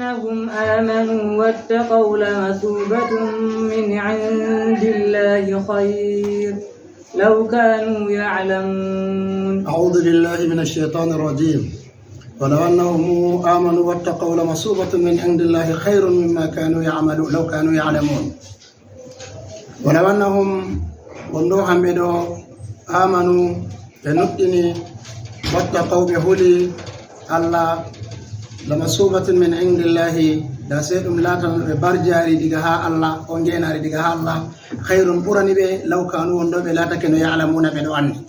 أنهم آمنوا واتقوا لمثوبة من عند الله خير لو كانوا يعلمون. أعوذ بالله من الشيطان الرجيم. ولو أنهم آمنوا واتقوا لمثوبة من عند الله خير مما كانوا يعملون لو كانوا يعلمون. ولو أنهم وندوهم بدو آمنوا بنقدني واتقوا بهولي الله لمثوبة من عند الله da sai dum latan be barjari diga ha Allah on genari diga ha Allah khairun burani be lawkanu wondo be latake no ya'lamuna be do andi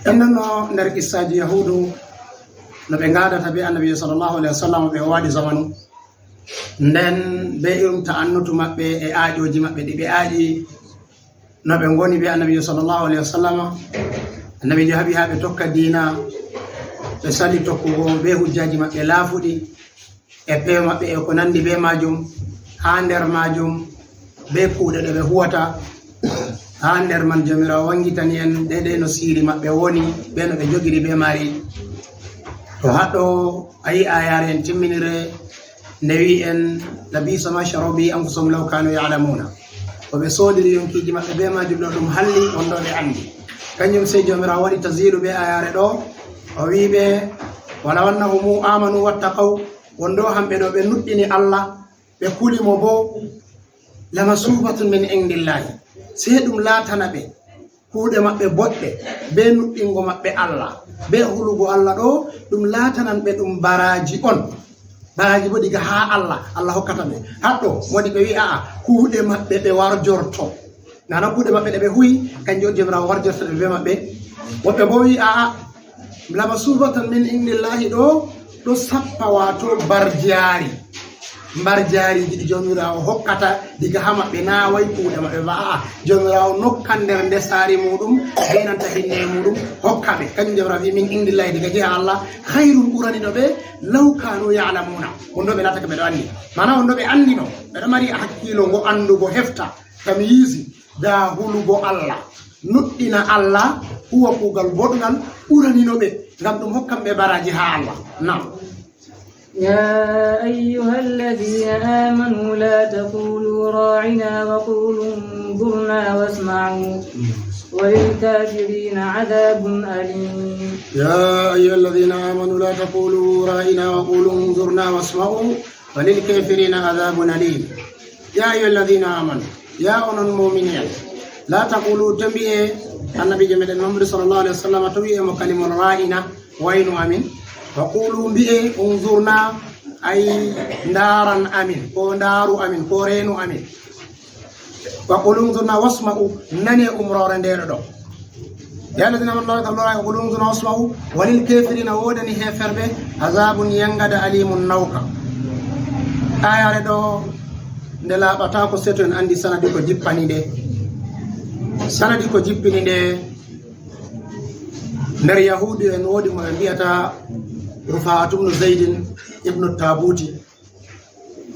enno nder kissaji yahudu no be ngadata be annabi sallallahu alaihi wasallam be wadi zamanu nden be ta'annutu mabbe e aajoji mabbe di be aaji no be ngoni be annabi sallallahu alaihi wasallam annabi habi habe tokka dina be sali tokkugo be hujjaji mabbe lafudi e be mabbe e ko nandi be majum ha nder majum be kuude de be huwata ha nder man jamira wangitani en dede no siri mabbe woni be no be jogiri be mari to hado ayi ayare en timminire newi en nabi sama sharobi an kusum law kanu ya'lamuna ko be sodiri yonkiji mabbe be majum do dum halli on do be andi kanyum sey jamira wadi taziru be ayare do o wiibe wala wannahum amanu wattaqaw wondo hambe do be nuddini Allah be kulimo bo lama subatun min indillahi sai dum latana be kuude mabbe bodde be nuddingo mabbe Allah be hulugo Allah do dum latanan be dum baraji on baraji bo diga ha Allah hokkata be haddo modi be wi kuude mabbe be warjorto nana kuude mabbe be huyi kanjo jemra warjorto be mabbe wobbe bo wi lama subatun min indillahi do sappa wato barjari di jomirawo hokkata diga hama be naway kuude mabbe ba jomirawo nokkan der ndesari mudum henanta hinne mudum hokkabe kanjum rafi min indillahi diga ji Allah khairun qurani do be law kanu ya'lamuna wondo be lataka be do andi mana wondo be andi no be do mari hakkilo go andugo hefta tamyizi da hulugo Allah nuddina Allah huwa kugal bodgal qurani no be ngam dum hokkam be baraji ha Allah nam. يا أيها الذين آمنوا لا تقولوا راعنا وقولوا انظرنا واسمعوا وللكافرين عذاب أليم. يا أيها الذين آمنوا لا تقولوا راعنا وقولوا انظرنا واسمعوا وللكافرين عذاب أليم. يا أيها الذين آمنوا يا أولو المؤمنين لا تقولوا تنبيه النبي جميل المحمد صلى الله عليه وسلم تويه مكلم راعنا وين أمين وقولوا بي انظرنا أي نارا أمين كو نارو أمين كو رينو أمين وقولوا انظرنا واسمعوا نني أمرار ندير يا الذين آمنوا الله وقولوا انظرنا واسمعوا وللكافرين ودني هفر به عذاب ينغد أليم نوكا آية ردو ndela bata ko seto en andi sanadi ko jippani de sanadi ko jippini de nder yahudi en wodi mo biyata Rufa'atu ibn Zaid ibn Tabuti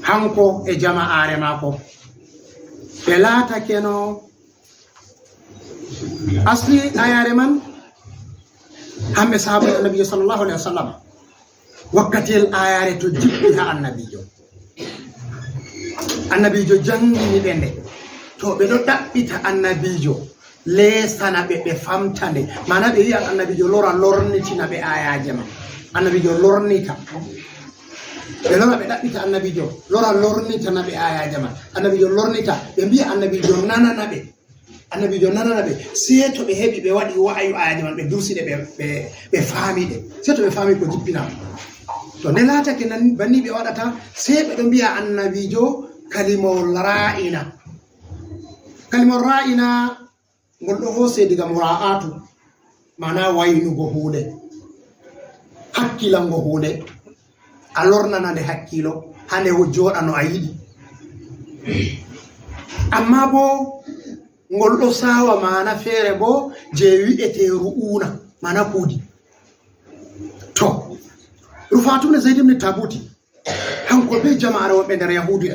hanko e jama'are mako be lata keno asli ayare man hambe sahabu annabi sallallahu alaihi wasallam wakatel ayare to jippi ha annabijo jangini bende to be do dabbita annabijo lesana be famtande mana be yi annabijo lornitina be ayaje ma annabijo lornita be lora be dabbita annabijo lornita na be ayaje ma annabijo lornita be biya annabijo nanana be sai to be hebi be wadi wa'ayu ayaje man be durside be famide sai to be fami ko jippina to ne lata kenan banni be wadata sai be do biya annabijo kalimul ra'ina ngoldo hose diga mura'atu mana waynugo hude hakkilango hude alornana de hakkilo hande joda no ayidi amma bo ngoldo sawa mana fere bo je wi'ete ru'una mana kudi to Rufa'atu ibn Zaid ibn Tabuti hanko be jama'are wonbe der yahudi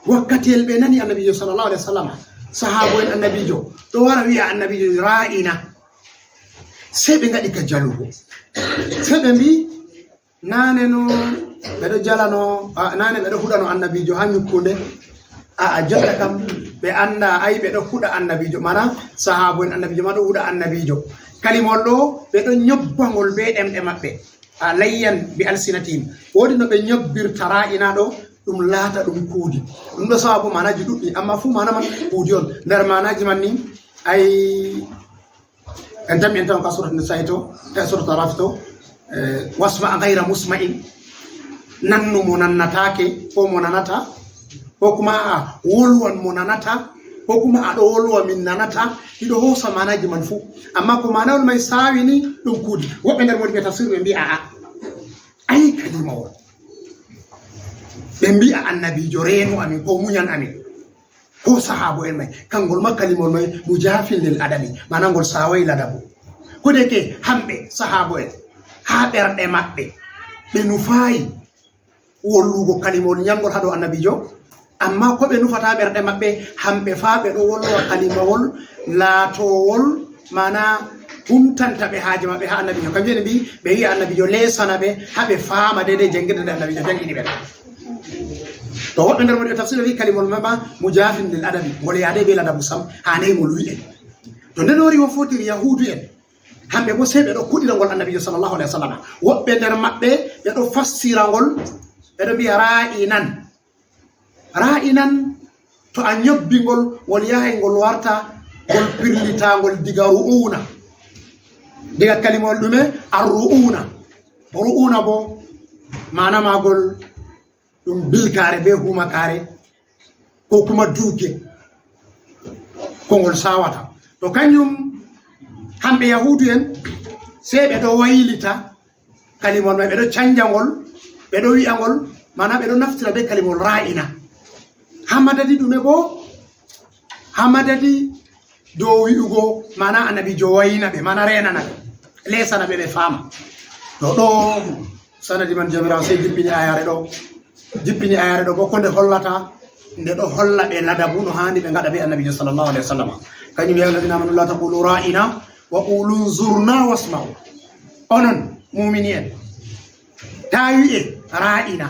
wakkati elbe nani annabi sallallahu alaihi wasallam sahabo en annabijo do wara wi'a annabijo ra'ina sai be ngadi ka jalugo sai be bi nane no bedo jalano nane bedo hudano annabijo ha nyukkunde jotta kam be anda ay bedo huda annabijo mana sahabo en annabijo ma do huda annabijo kalimol do bedo nyobbangol be demde mabbe layyan bi alsinatim wodi no be nyobbirta ra'ina do dum laata dum kuudi dum do sababu manaji duddi amma fu mana man kuudi on der manaji man ni ay entam entam ka surat nisaito ta surat rafto wasma ghayra musma'in nannu munannatake ko munanata ko kuma wolwan munanata ko kuma ado wolwa min nanata ido hosa manaji man fu amma ko manawol mai sawini dum kuudi wobbe der modi be tafsir be mbi ay kalima won be mbi annabijo reno amin ko munyan amin ko sahabo en mai kangol makalimol mai mujafil lil adami manangol sawai ladabu ko deke hambe sahabo en ha berde mabbe be nufayi wollugo kalimol nyangol hado annabijo amma ko be nufata berde mabbe hambe faabe do wollo kalimawol laatowol mana humtanta be haaje mabbe ha annabijo kambe bi be yi annabijo lesana be habe faama dede jengirde annabijo jangini be to wobbe nder mo tafsir wi kalimol mabba mujafin lil adabi wala yaade be ladabu sam hanay mo luwi to ndori wo fotiri yahudu en hambe bo sebe do kudira gol annabijo sallallahu alaihi wasallam wobbe nder mabbe be do fassira gol be do bi ra'inan to a nyobbingol wol yahay gol warta gol pirlitangol diga ru'una diga kalimol dume ru'una bo mana magol dum bilkare be huma kare ko kuma duke ko gol sawata to kanyum hambe yahudu en sebe do waylita kalimol be do canjangol be do wi'angol mana be do naftira be kalimol ra'ina hamadadi dume bo hamadadi do wi'ugo mana annabijo wayna be mana renana lesana be fama do sanadi man jabira sey jippini ayare do bo ko nde hollata nde do holla be ladabu no hani be ngada be annabijo sallallahu alaihi wasallam kanyum ya ladina man la taqulu ra'ina wa qulu zurna wasma'u onon mu'minin tawi ra'ina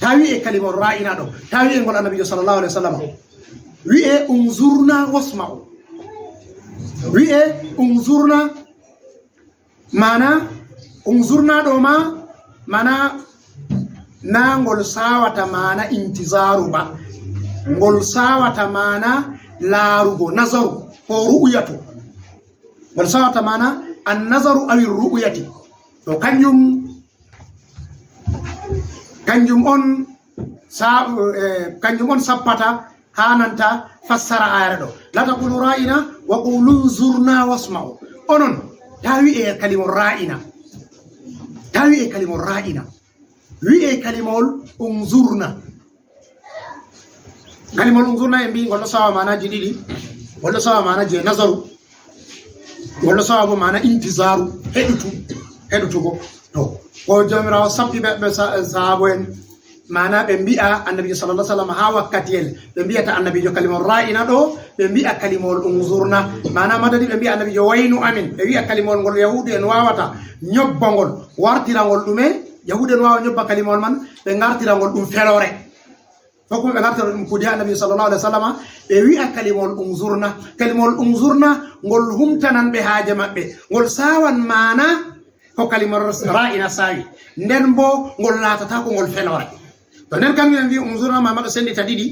tawi kalimor ra'ina do tawi ngol annabijo sallallahu alaihi wasallam wi'e unzurna wasma'u wi'e unzurna mana unzurna do mana na ngol sawata mana intizaru ba ngol sawata mana larugo nazaru ko ru'yatu ngol sawata mana an nazaru aw ru'yati to kanjum on sappata hananta fassara ayara do la taqulu ra'ina wa qulu zurna wasma'u onon tawi e kalimor ra'ina wi e kalimol unzurna e mbi gollo sawa mana jididi gollo sawa mana je nazaru gollo sawa bo mana intizaru hedutugo to ko jamirawo sappi be sahabo en mana be mbi'a annabi sallallahu alaihi wasallam ha wakkatiyel be mbi'ata annabijo kalimol ra'ina do be mbi'a kalimol unzurna mana madadi be mbi'a annabijo waynu amin be wi'a kalimol gol yahudu en wawata nyobbangol wartirangol dume yahudu en wawa nyobba kalimol man be ngartirangol dum felore foko be ngartira dum kudi annabi sallallahu alaihi wasallam be wi'a kalimol unzurna gol humtanan be haaje mabbe gol sawan mana ko kalimor ra'ina sawi nden bo gol latata ko gol felore to nden kam wi unzurna ma mado sendi tadidi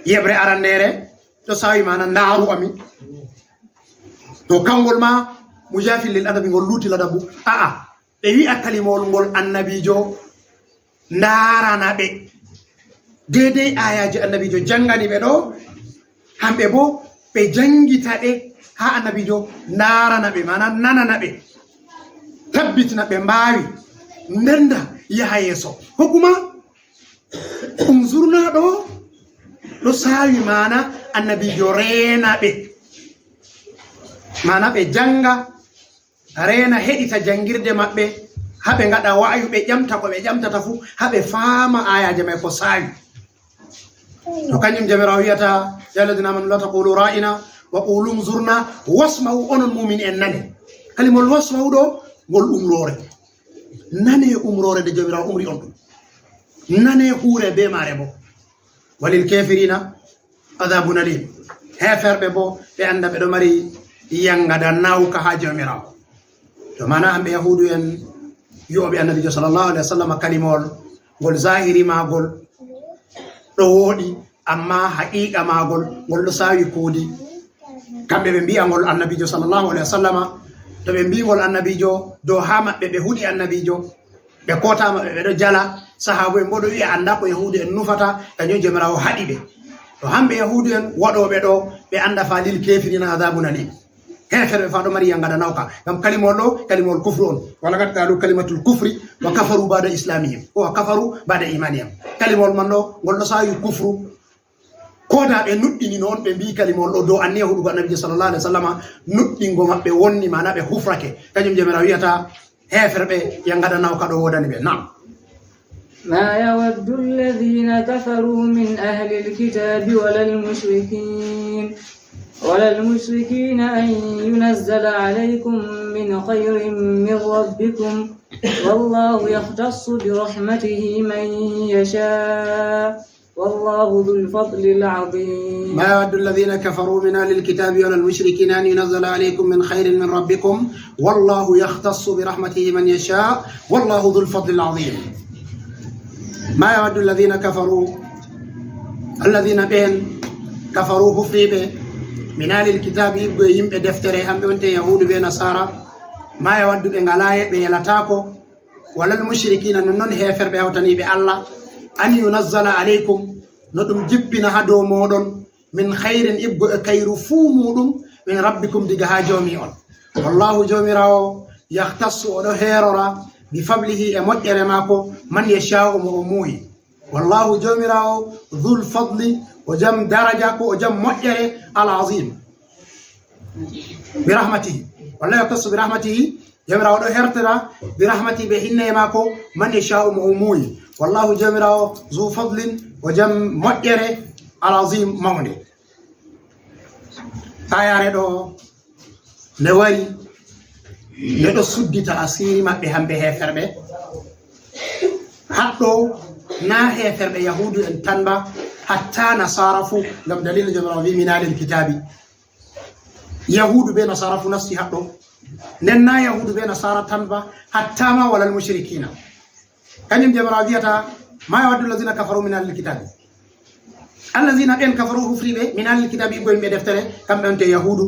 yebre arandere to sawi mana ndaru ami to kangol ma mujafil lil adabi gol luti ladabu be wi kalimol gol annabijo ndarana be dede ayaji annabijo jangani be do hambe bo be jangita de ha annabijo ndarana be mana nanana be tabbitina be mbawi ndenda yaha yeso hokuma unzurna do sawi mana annabijo rena be mana be janga rena hedita jangirde mabbe habe ngada wa'yu be jamta ko be jamtata fu habe faama ayaje mai ko sawi to kanyum jamira wiyata ya ladina man la taqulu ra'ina wa qulu unzurna wasma'u onon mu'minin nane kalimol wasma'u do gol umlore nane umrore de jomirawo umri on ɗum nane huure be mare bo walil kafirina adabun alim heferɓe bo ɓe anda ɓeɗo mari yangada nawka ha jomirawo to mana hamɓe yahudu en yoɓe annabijo sallllahu alih wa sallam kalimol ngol zahiri magol ɗo woɗi amma haqiqa magol ngol ɗo sawi koodi kamɓe ɓe mbiya ngol annabijo sallllahu alih wa sallama to ɓe mbigol annabijo dow ha maɓɓe ɓe huuɗi annabijo ɓe kotama ɓe ɓeɗo jala sahabu en bo ɗo wiya anda ko yahudu en nufata kañum jomirawo haɗi ɓe to hamɓe yahudu en waɗoɓe ɗo ɓe anda fa lil kefirina adabun alim heferɓe fa ɗo mari yangada nawka gam kalimol ɗo kalimol kufru on wala gat qalu kalimatul kufri wa kafaru bada islamihim wa kafaru bada imanihim kalimol man ɗo ngol ɗo sawi kufru koda ɓe nuɗɗini noon ɓe mbi kalimol ɗo dow anniya huɗugo annabijo sallllahu alih wa sallam nuɗɗingo maɓɓe wonni mana ɓe hufrake kañum jomirawo wiyata heferɓe yangada nawka ɗo wodani ɓe nam ما يود الذين كفروا من أهل الكتاب ولا المشركين أن ينزل عليكم من خير من ربكم والله يختص برحمته من يشاء والله ذو الفضل العظيم ما يود الذين كفروا من أهل الكتاب ولا المشركين أن ينزل عليكم من خير من ربكم والله يختص برحمته من يشاء والله ذو الفضل العظيم ما يود الذين كفروا بين كفروا هفريبه من أهل الكتاب يم دفتر هم بنت يهود بنصارى ما يود بنغلاي بيلاتاكو ولا المشركين نون هيفر بهوتني بالله أن ينزل عليكم ندم جبنا هدو مودون من خير إبو كير فومودم من ربكم ديغا جوميون والله جوميراو يختص ودو هيرورا بفضله امودere mako man yashau mu'muhi والله جوميراو ذو الفضل وجم درجة وجم مؤجرة العظيم برحمته والله يختص برحمته جوميراو دو هرترا برحمته بهن ماكو من يشاء مؤموي والله جوميراو ذو فضل وجم مؤجرة العظيم موني تاياري دو نواري neɗo suddita asiri maɓɓe hamɓe heferɓe haɗɗo na heferɓe yahudu en tanba hatta nasara fu ngam dalila jomirawo wi min alil kitabi yahudu be nasara fu nasti haɗɗo nden na yahudu be nasara tanba hatta ma walal mushrikina kañum jomirawo wiyata ma yawaddu allazina kafaru min alil kitabi allazina ɓen kafaru hufriɓe min alil kitabi ɓe deftere kamɓe on te yahudu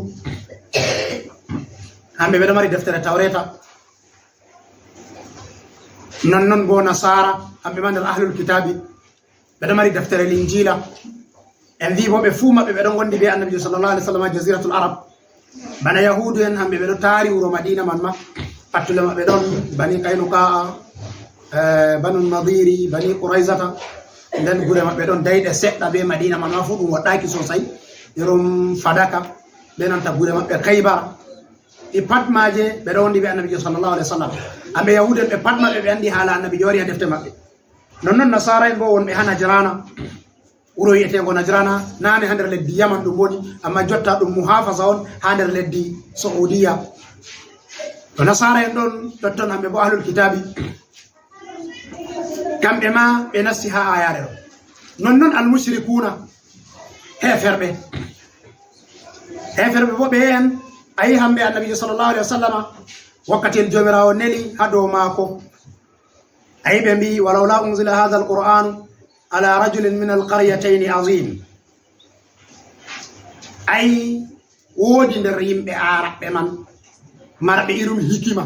hamɓe ɓeɗo mari deftere tawreta non bo nasara hamɓe ma nder ahlul kitabi ɓeɗo mari deftere linjila en wi bo ɓe fuu maɓɓe ɓeɗo gondi be annabijo sallllahu alih w sallam jaziratul arab bana yahudu en hamɓe ɓeɗo taari wuro madina man ma pattule maɓɓe ɗon bani kaynukaa banu nadiri bani qouraisata nden gure maɓɓe ɗon dayɗe seɗɗa be madina man ma fu ɗum waɗɗaki sosai yerum fadaka ɓe nanta gure maɓɓe kaybara e patmaje ɓeɗo wondi ɓe annabijo sallllahu alih w sallam hamɓe yahudu en ɓe pat maɓɓe ɓe andi haala annabijo wari ha defte maɓɓe nonnoon nasara en bo wonɓe ha najrana wuro wiyetego najrana nane ha nder leddi yaman ɗum woni amma jotta ɗum muhafasa on ha nder leddi saudiya to nasara en ɗon totton hamɓe bo ahlul kitabi kamɓe ma ɓe nasti ha ayare ɗo nonnoon almushrikuna heferɓe bo ɓe en ayi hamɓe annabijo sallllahu alih wa sallama wakkati en jomirawo neli ha dow maako ayi ɓe mbi walawla unzila hadha alqur'anu ala rajulin min alqaryataini azim ayi woodi nder yimɓe araɓɓe man marɓe irum hikima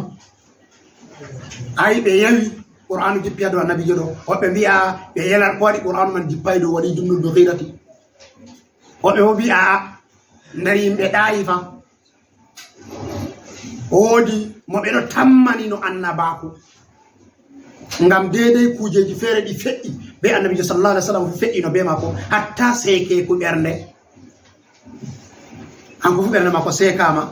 ayi ɓe yawi qur'anu jippi ha dow annabijo ɗo woɓɓe mbi'a ɓe yelan ko waɗi qur'anu man jippay dow waɗi jumnudo hirati woɓɓe bo mbi'a nder yimɓe ɗayi fa woodi mo ɓeɗo tammani no annabaku ngam dedei kujeji feere ɗi feƴƴi be annabijo sallallahu alih w sallam fu feƴƴino be mako hatta seekeku ɓernde hanko fu ɓernde mako seekama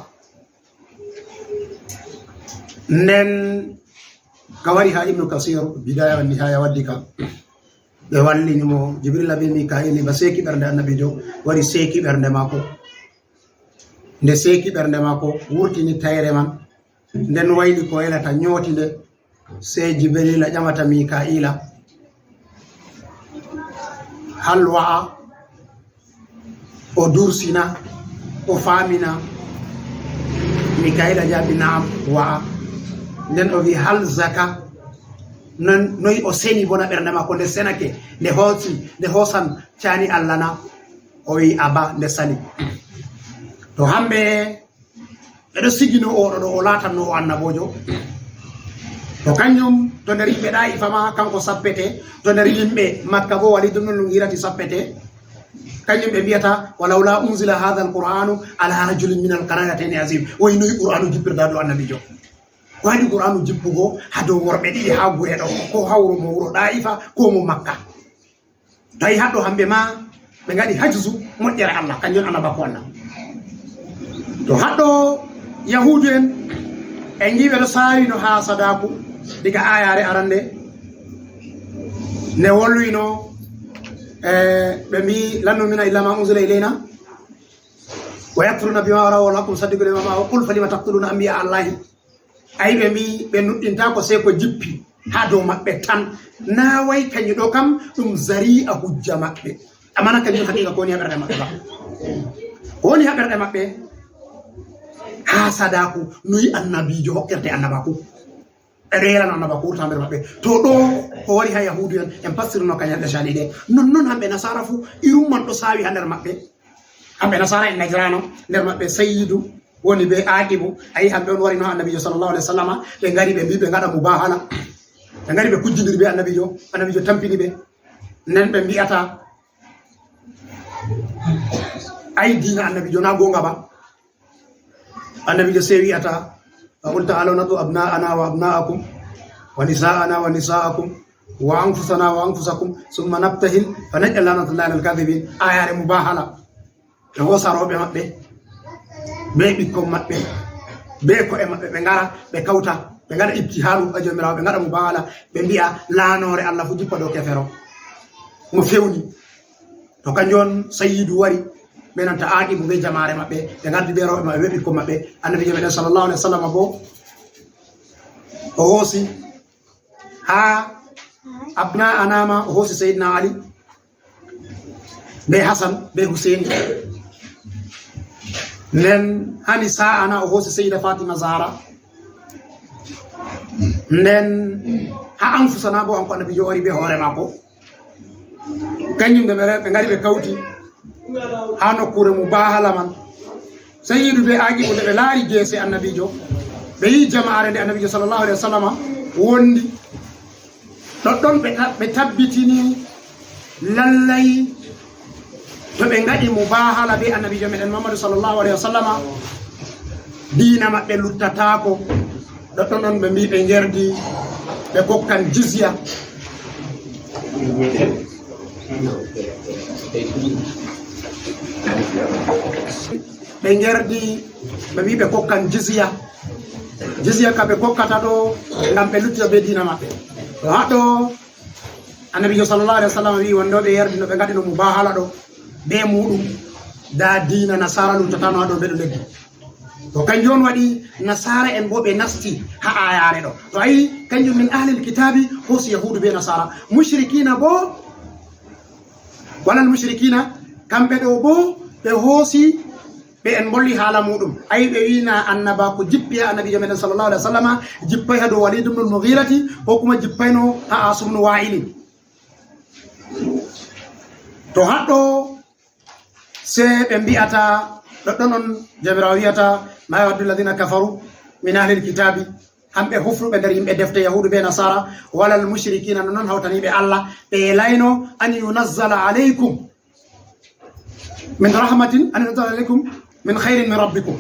nden ka wari ha ibnu kasir bidaya wa nihaya waddi ka ɓe wallinimo jibrila be mikaili ba seeki ɓernde annabijo wari seeki ɓernde mako nde seeki ɓernde mako wurtini tayre man nden wayli ko welata ñooti nde sey Jibrila ƴamata Mika'ila hal wa'a o dursina o famina. Mika'ila jaabi naam wa'a. Nden o wi hal zaka non noyi o seni bona ɓernde makko nde senake nde hosan cani Allah na? O wi aba nde sali. To hamɓe ɓeɗo sigino oɗo ɗo o latanno o annabojo, to kañum to nder yimɓe ɗa ifama kanko sappete, to nder yimɓe Makka bo Walid ibn al-Mughirati sappete. Kañum ɓe mbiyata walawla unzila hadha al-qur'anu ala rajulin min al-qaryatayn azim. Oyi noyi qur'anu jippirda ɗo annabijo? Ko waɗi qur'anu jippugo ha dow worɓe ɗiɗi ha gure ɗo, ko hawro mo wuro Ɗaifa ko mo Makka. Tawi haɗɗo hamɓe ma ɓe ngaɗi hajju moƴƴere Allah kañum annabako Allah. To haɗɗo yahudu en ngi ɓeɗo sawino ha sadaku diga ayare arande ne wolwino ɓe mbi lan numina illa ma unzila ilayna wa yakfuruna bima warahu wal haqqu musaddiqun lima ma'ahu qul falima taqtuluna anbiya Allahi. Ayi ɓe mbi ɓe nuɗɗinta ko sey ko jippi ha dow maɓɓe tan, na way kañum ɗo kam ɗum zari'a hujja maɓɓe, amana kañum haqiqa ko woni ha ɓerɗe maɓɓe ba, ko woni ha ɓerɗe maɓɓe ha sadaku noyi annabijo hokkirte annabaku ɓeɗo yerano annabaku wurta nder maɓɓe. To ɗo ko wari ha yahudu en pastirno kañalɗe cali ɗe non hamɓe nasara fu irum man ɗo sawi ha nder maɓɓe. Hamɓe nasara en najrano nder maɓɓe sayyidu woni be aqibu. Ayi hamɓe on warino annabijo sallallahu alaihi wasallam, ɓe ngari ɓe mbi ɓe ngaɗa mubahala, ɓe ngari ɓe kujjidiri be annabijo tampini ɓe. Nden ɓe mbiyata ayi dina annabijo na gonga ba. Annabijo sey wi'ata qul ta'alu nadu abna'ana wa abna'akum wa nisa'ana wa nisa'akum wa anfusana wa anfusakum summa nabtahil fa naj'al lanatullahi alal kadhibin. Ayare mubahala ɓe hosa rewɓe maɓɓe be ɓikkon maɓɓe be ko'e maɓɓe, ɓe ngara ɓe kawta ɓe ngaɗa ibtihalu a jomirawo, ɓe ngaɗa mubahala, ɓe mbi'a laanore Allah fu jippa dow kefero mo fewni. To kanjum on sayyidu wari ɓe nanta aqibu be jamare maɓɓe, ɓe ngardi ɓe rewɓe maɓɓe be ɓikkon maɓɓe. Annabijo meɗen sallallahu alaihi wasallam bo o hoosi ha abna anama, o hoosi Sayyidina Ali be Hasan be Husaini. Nden hani sa'ana o hoosi Sayyida Fatima Zahra. Nden ha anfusana bo anko annabijo wari be hoore mako, kañum ɓe ngari ɓe kawti ha nokkure mubahala man. Sayyidu be aqibu nde ɓe laari jeese annabijo, ɓe yi jama'are nde annabijo sallallahu alaihi wasallam wondi ɗoɗɗon ɓe tabbitini lallay to ɓe ngaɗi mubahala be annabijo meɗen Muhammadu sallallahu alaihi wasallam diina maɓɓe luttatako. Ɗoɗɗon ɗon ɓe mbi ɓe ngerdi ɓe kokkan jizya. Ɓe ngerdi ɓe mbi ɓe kokkan jizya ka ɓe kokkata ɗo ngam ɓe luttita be diina maɓɓe. To haɗo annabijo sallallahu alaihi wasallam wi wonnoɓe yerdi no ɓe ngaɗi no mubahala ɗo be muɗum da diina nasara luttatano ha ɗo ɓeɗo leddi. To kanjum on waɗi nasara en bo ɓe nasti ha ayare ɗo. To ayi kanjum min ahlil kitabi hoosi yahudu be nasara. Mushrikina bo walal mushrikina kamɓe ɗo bo ɓe hoosi ɓe en bolli haala muɗum. Ayi ɓe wina annaba ko jippi ha annabijo meɗen sallallahu alaihi wasallam jippay ha dow Walid ibn al-Mughirati ko kuma jippayno ha Asum ibn Wa'il. To haɗɗo se ɓe mbiyata ɗoɗɗon on jamirawo wiyata ma yawaddu alladhina kafaru min ahlil kitabi, hamɓe hufruɓe nder yimɓe defte yahudu be nasara walal mushrikina no noon hawtaniɓe Allah ɓe layno an yunazzala alaykum min rahmatin, an yunazzala alaykum min khairin min rabbikum,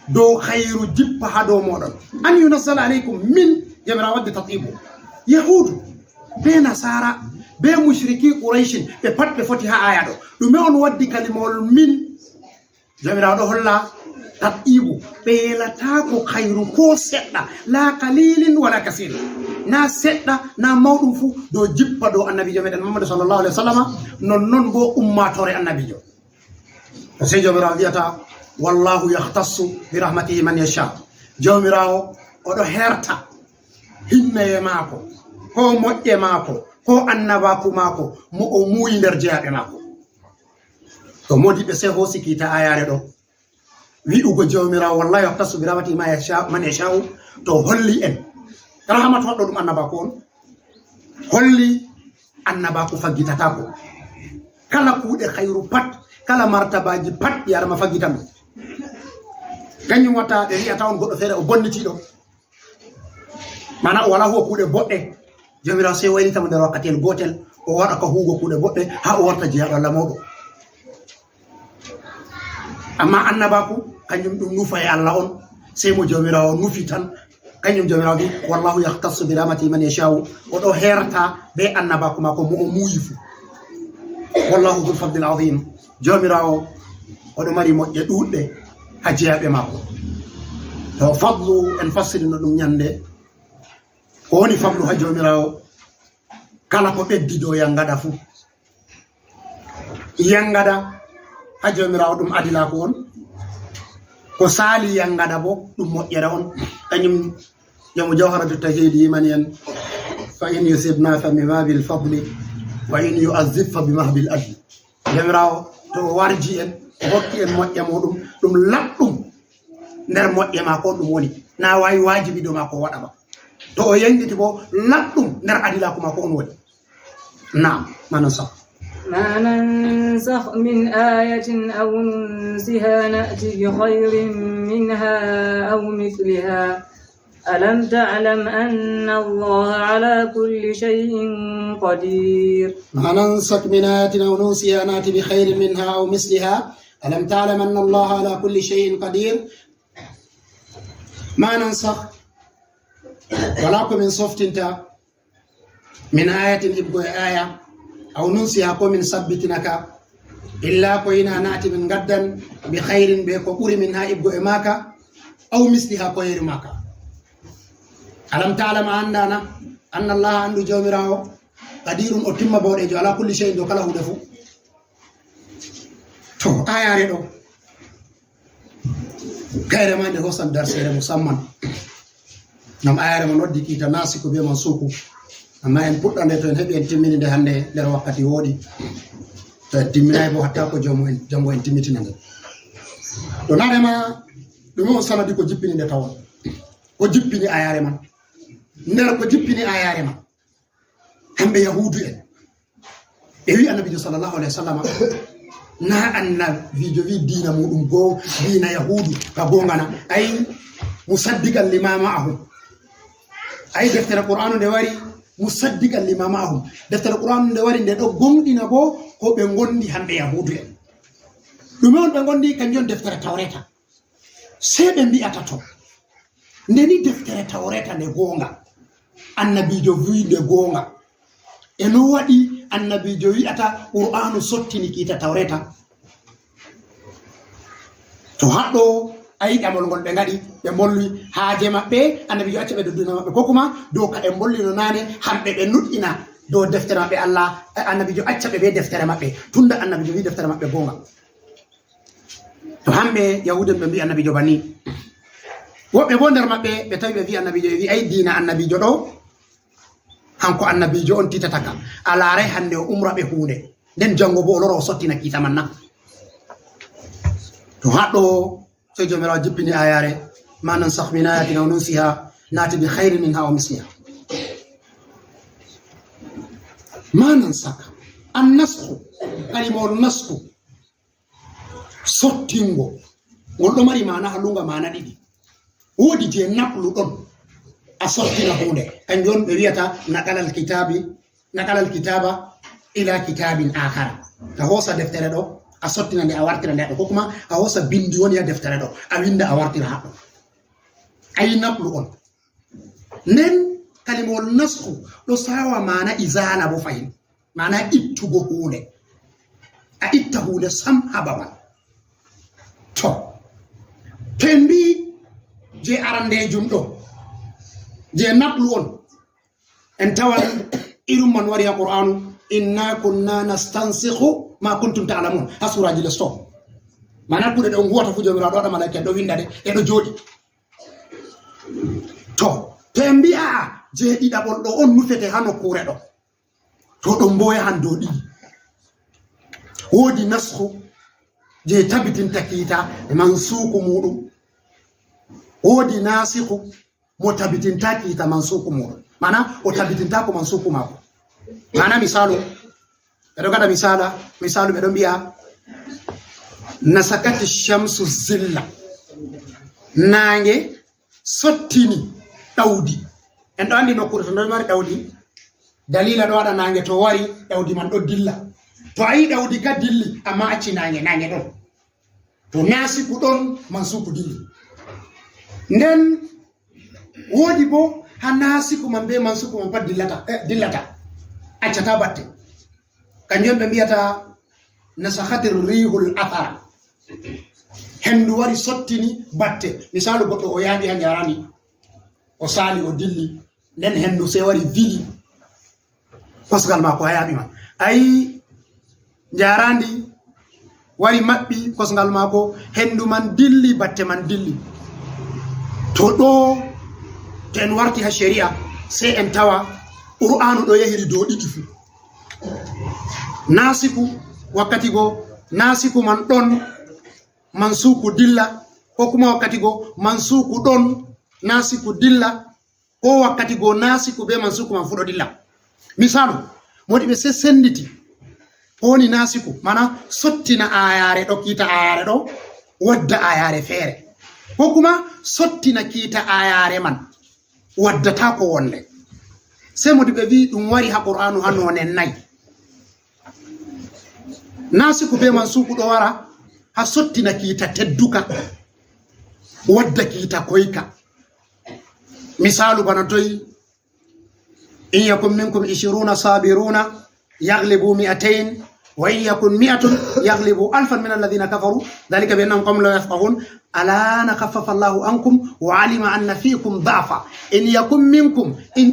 dow khairu jippa ha dow moɗon. An yunazzala alaykum min jamirawo wadde tatibu. Yahudu be nasara be mushriki quraishin ɓe pat ɓe foti ha aya ɗo. ɗume on waddi kalimol min? Jamirawo ɗo holla tatibu, ɓe yelata ko khairu ko seɗɗa, la kalilin wala kasir, na seɗɗa na mawɗum fu dow jippa dow annabijo meɗen Muhammadu sallallahu alaihi wasallam, non bo ummatore annabijo. To sey jamirawo wiyata wallahu yahtassu bi rahmatihi man yasha. Jawmirawo oɗo herta hinneye maako ko moƴƴe maako ko annabaku maako mo o muuyi nder jeyaɓe maako to modiɓe se hoosi kiita ayare ɗo wi'ugo jawmirawo wallahi yahtasu bi rahmatihi man yasha'u to holli en rahmat hoɗɗo ɗum annabaku on holli annabaku faggitatako kala kuuɗe khayru pat kala martabaji pat yarama faggitan ɗum kañum watta ɓe wi'ata on goɗɗo feere o bonnitiɗo mana o wala huwa kuuɗe boɗɗe jomirawo se waynitamo nder wakkatiyel gotel o waɗa ko huugo kuuɗe boɗɗe ha o warta jeyaɗo Allah mawɗo amma annabaku kañum ɗum nufa e Allah on sey mo jomirawo nufi tan kañum jomirawo wi wallahu yahtassu bi rahmatihi man yasha'u oɗo herta be annabaku mako mo o muuyi fu wallahu dhul fadlil azim jomirawo oɗo mari moƴƴe ɗuɗɗe ha jeyaɓe mako to fadlu en fassirino ɗum ñande ko woni fadlu ha jomirawo kala ko ɓeddido yangaɗa fu yangaɗa ha jomirawo ɗum adilaku on ko saali yangaɗa bo ɗum moƴƴere on kañum jamu jawharatu tahidi yimani en fa in yusibna fa bimabil fadli wa in yu'azzib fa bimahbil adli jomirawo to o warji en o hokki en moƴƴe muɗum ɗum laɓɗum nder moƴƴe ma ko ɗum woni na wawi wajibi ɗo ma ko waɗama to o yengiti bo laɓɗum nder adilaku ma ko on woni naam manan sa ما ننسخ من آية أو ننسها نأتي بخير منها أو مثلها ألم تعلم أن الله على كل شيء قدير ما ننسخ من آية أو ننسها نأتي بخير منها أو مثلها ألم تعلم أن الله على كل شيء قدير ما ننسخ ولكم من صفت من آية إبقى آية أو ننسيها كو من سبتنك إلا كوينا نأتي من غدا بخير بكو قري منها إبقو إماكا أو مثلها كوير ماكا ألم تعلم عندنا أن الله عنده جومراو قدير أتم بوريجو على كل شيء دو كله دفو تو آية ريدو غير ما عنده حسن درسير مسمى نم آية من ودي كيتا ناسكو بيمان سوكو amma en puɗɗande to en heɓi en timmini nde hannde nder wakkati woɗi to en timminayi bo hatta ko jambo en timmitina nde to naɗema ɗume on sanadi ko jippini nde tawon ko jippini ayare man nder ko jippini ayare man hamɓe yahudu en ɓe wi annabijo sallllahu alayhi wa sallam na annabijo wi dina muɗum goo dina yahudu ka gongana ay musaddiqan lima ma'ahum ay deftere qur'anu nde wari musaddiqan lima ma'ahum deftere qur'an nde wari nde ɗo gonɗina bo ko ɓe gondi hamɓe yahudu en ɗume on ɓe gondi kanjum deftere tawreta sei ɓe mbi'ata to ndeni deftere tawreta nde gonga annabijo wi nde gonga e no waɗi annabijo wi'ata qur'anu sottini kiita tawreta to haɗɗo ayi ɗamol ngol ɓe ngaɗi ɓe bolli haaje maɓɓe annabijo acca ɓe dodduna maɓɓe ko kuma dow ka ɓe bollino nane hamɓe ɓe nuɗɗina dow deftere maɓɓe Allah annabijo acca ɓe be deftere maɓɓe tunda annabijo wi deftere maɓɓe gonga to hamɓe yahuden ɓe mbi annabijo banni woɓɓe bo nder maɓɓe ɓe tawi ɓe wi annabijo ɓe wi ay dina annabijo ɗo hanko annabijo on titataka a laaray hande o umra ɓe hunde nden jango bo o loro o sottina kiita man na to haɗɗo so jomirawo jippini ayare ma nansakh min ayatin aw nunsiha nati bi khairin minha aw misliha ma nansakh annasakhu kalimol nasku sottingo ngol ɗo mari mana halunga mana ɗiɗi woodi je naqlu ɗon a sottina hunde kanjum ɓe wiyata naqalal kitaba ila kitabin akhara a hosa deftere ɗo a sottina nde a wartira nde ɗo ko kuma a hosa bindi woni ha deftere ɗo a winda a wartira haɗo ayi naqlu on nden kalimol nasku ɗo sawa mana izala bo fayin mana ittugo hunde a itta hunde sam ha babal to en mbi je arandejum ɗo je naqlu on en tawan irum man wari ha qur'anu inna kunna nastansikhu ma kuntum ta'lamun ha suraji lesto mana kude ɗo nguwata fu jomiraɗo waɗa malaika en ɗo winda de e ɗo jooɗi to en mbi'a jeeɗiɗaɓol ɗo on nufete ha nokkure ɗo to ɗon bo yahan dow ɗiɗi woodi nasku je tabitinta kiita mansuku muɗum woodi nasiku mo tabitinta kiita mansuku muɗum mana o tabitintako mansuku mako mana misalu ɓeɗo gaɗa misalu ɓeɗo mbi'a nasakati shamsu zilla nange sottini ɗawdi en ɗo andi nokkure to nder mari ɗawdi dalila ɗo waɗa nange to wari ɗawdi man ɗo dilla to ayi ɗawdi ka dilli amma acci nange ɗon to nasiku ɗon mansuku dilli nden woodi bo ha nasiku man be mansuku man pat dillata accata batte kanjum ɓe mbiyata nasakhatir rihul athara hendu wari sottini batte misalu goɗɗo o yaaɓi ha jarani o sali o dilli nden hendu se wari vili kosgal mako ha yaaɓi man ayi jarandi wari maɓɓi kosgal mako hendu man dilli batte man dilli to ɗo to en warti ha sharia se en tawa qur'anu ɗo yahiri dow ɗiɗi fu nasiku wakkati go nasiku man ɗon mansuku dilla ko kuma wakkati go mansuku ɗon nasiku dilla ko wakkati go nasiku be mansuku man fuɗo dilla misalu modi ɓe se senditi woni nasiku mana sottina ayare ɗo kiita ayare ɗo wadda ayare feere ko kuma sottina kiita ayare man waddata ko wonde se modi ɓe wi ɗum wari ha qur'anu ha none nayi nasiku be mansuku ɗo wara ha sottina kiita tedduka wadda kiita koyka misalu bana toyi in yakun minkum 20 sabiruna yaghlibu 200 wa in yakun 100 yaghlibu 1000 min alladhina kafaru dhalika bi annahum qawmun la yafqahun alana khaffafa Allahu ankum wa alima anna fiikum dha'fa in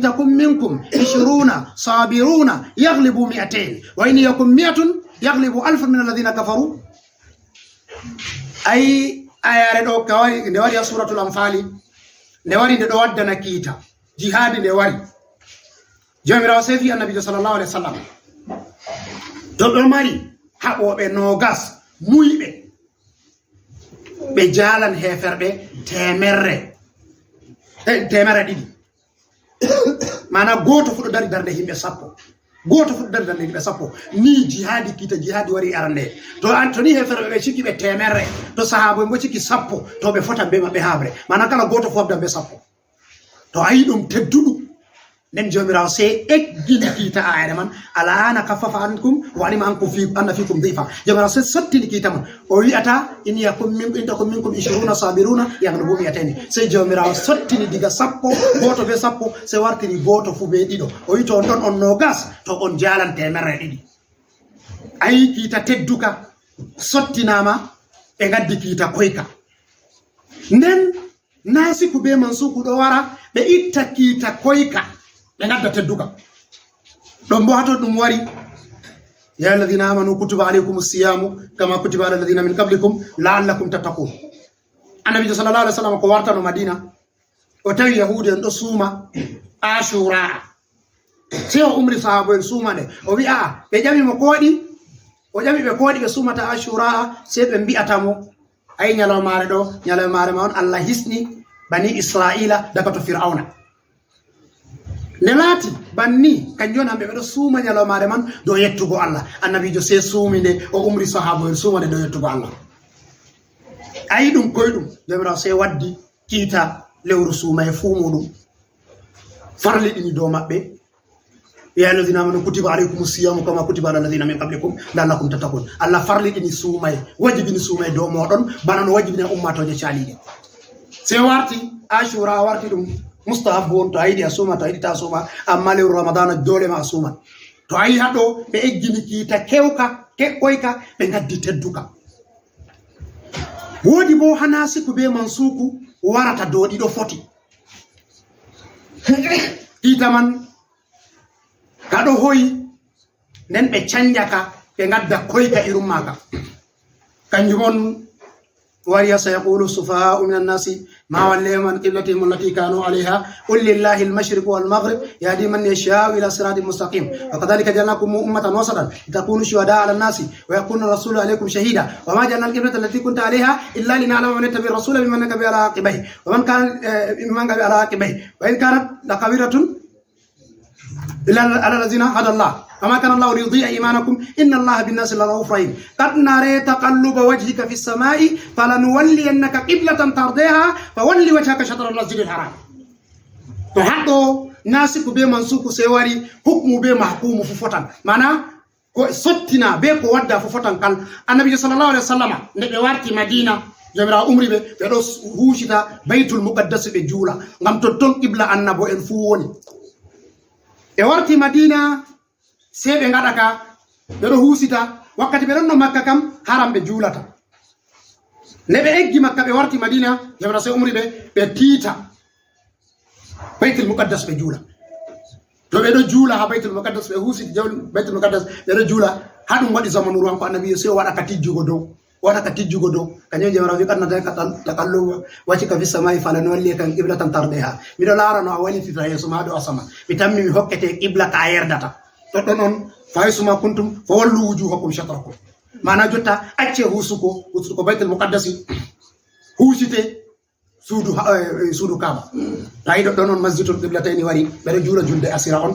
takum minkum 20 sabiruna yaghlibu 200 wa in yakun 100 yaghlibu 1000 min alladhina kafaru ay ayare ɗo kawari nde wari ha suratul anfali nde wari nde ɗo waddana kiita jihadi nde wari jomirawo sefi annabijo sallallahu alaihi wasallam to ɗo mari haɓoɓe nogas muyɓe ɓe jalan heferɓe temerre ɗiɗi mana goto fuɗo dari darde himɓe sappo ni jihadi kita jihadi wari arande to antoni heferɓe ɓe cikki ɓe temerre to sahabo bo cikki sappo to ɓe fotan be maɓɓe habre mana kala goto fu habdan be sappo to ayi ɗum tedduɗum nden jomirawo se eggini kiita ayare man alana kaffafa ankum wa alima anna fikum dhifa jomirawo se sottini kiita man o wi'ata in takum minkum 20 sabiruna yaghlibu 200 se jomirawo sottini diga sappo goto be sappo se wartiri goto fu be ɗiɗo o wi to on ɗon on nogas to on jalan temerre ɗiɗi ayi kiita tedduka sottinama ɓe gaddi kiita koyka nden nasiku be mansuku ɗo wara ɓe itta kiita koyka ɓe gadda tedduka ɗon bo hato ɗum wari ya alladhina amanu kutiba alaykum siyamu kama kutiba ala alladhina min qablikum la'allakum tattaqun annabijo sallallahu alaihi wasallam ko wartano madina o tawi yahudi en ɗo suuma ashura se o umri sahabo en suuma nde o wi aa ɓe ƴamimo ko waɗi o ƴami ɓe ko waɗi ɓe suumata ashura se ɓe mbi'atamo ayi ñalawmare ma on Allah hisni bani israila daga to fir'auna ne laati banni kanjon hamɓe ɓeɗo suuma ñalawmare man dow yettugo Allah annabijo se suumi nde o umri sahabo en suuma nde dow yettugo Allah ayi ɗum koyɗum jomirawo se waddi kiita lewru suuma e fuu muɗum farli ɗini dow maɓɓe ya alladhina amanu kutiba alaykum siyamu kama kutiba ala alladhina min qablikum la'allakum tattaqun Allah farli ɗini suumay wajibini suumay dow moɗon bana no wajibini ummatoje caaliɗe se warti ashura warti ɗum mustahabu on to ayiɗi a suuma to ayiɗi ta suuma amma lewru ramadana dole ma a suuman to ayi haɗo ɓe eggini kiita kewka koyka ɓe gaddi tedduka woodi bo hanasiku be mansuku warata dow ɗiɗo foti kiita man kaɗo hoyi nden ɓe canjaka ɓe gadda koyka irum maka kanjum on wariya sayaqulu sufaha'u min annasi ما وليهم عن قبلتهم التي كانوا عليها قل لله المشرق والمغرب يهدي من يشاء إلى صراط مستقيم وكذلك جعلناكم أمة وسطا لتكونوا شهداء على الناس ويكون الرسول عليكم شهيدا وما جعلنا القبلة التي كنت عليها إلا لنعلم من يتبع الرسول ممن كان على عقبيه ومن كان على عقبيه وإن كانت لكبيرة إلا على الذين هدى الله وما كان الله ليضيع إيمانكم إن الله بالناس لرؤوف رحيم قد نرى تقلب وجهك في السماء فلنولينك قبلة ترضيها فولي وجهك شطر المسجد الحرام فهذا ناسك بي منسوك سيواري حكم بي محكوم ففتن معنى سوتنا بي كو ودا ففتن قال النبي صلى الله عليه وسلم نبي وارتي مدينة جمرا عمري بي دو هوشتا بيت المقدس بجولا ngam totton qibla annabo en fu woni e warti madina sebe ngada ka bedo husita wakkati be donno makka kam haram be julata nebe eggi makka be warti madina jabra se umri be tita baitul muqaddas be jula to be do jula ha baitul muqaddas be husiti jawl baitul muqaddas be do jula hadum wadi zamanu ran ko annabi se wada ka tijjugo do kanyo jabra wi kanna tan katal takallu wati ka fi samai falan walli kan qiblatan tardeha mi do lara no wali fi yeso ma do asama mi tammi mi hokkete qibla ka yerdata to don faisuma kuntum fawallu wujuhakum shatrakum mana jotta acce husuko baitul muqaddas husite suudu kaba tay do don masjidul qiblatayn wari bere jula julde asira on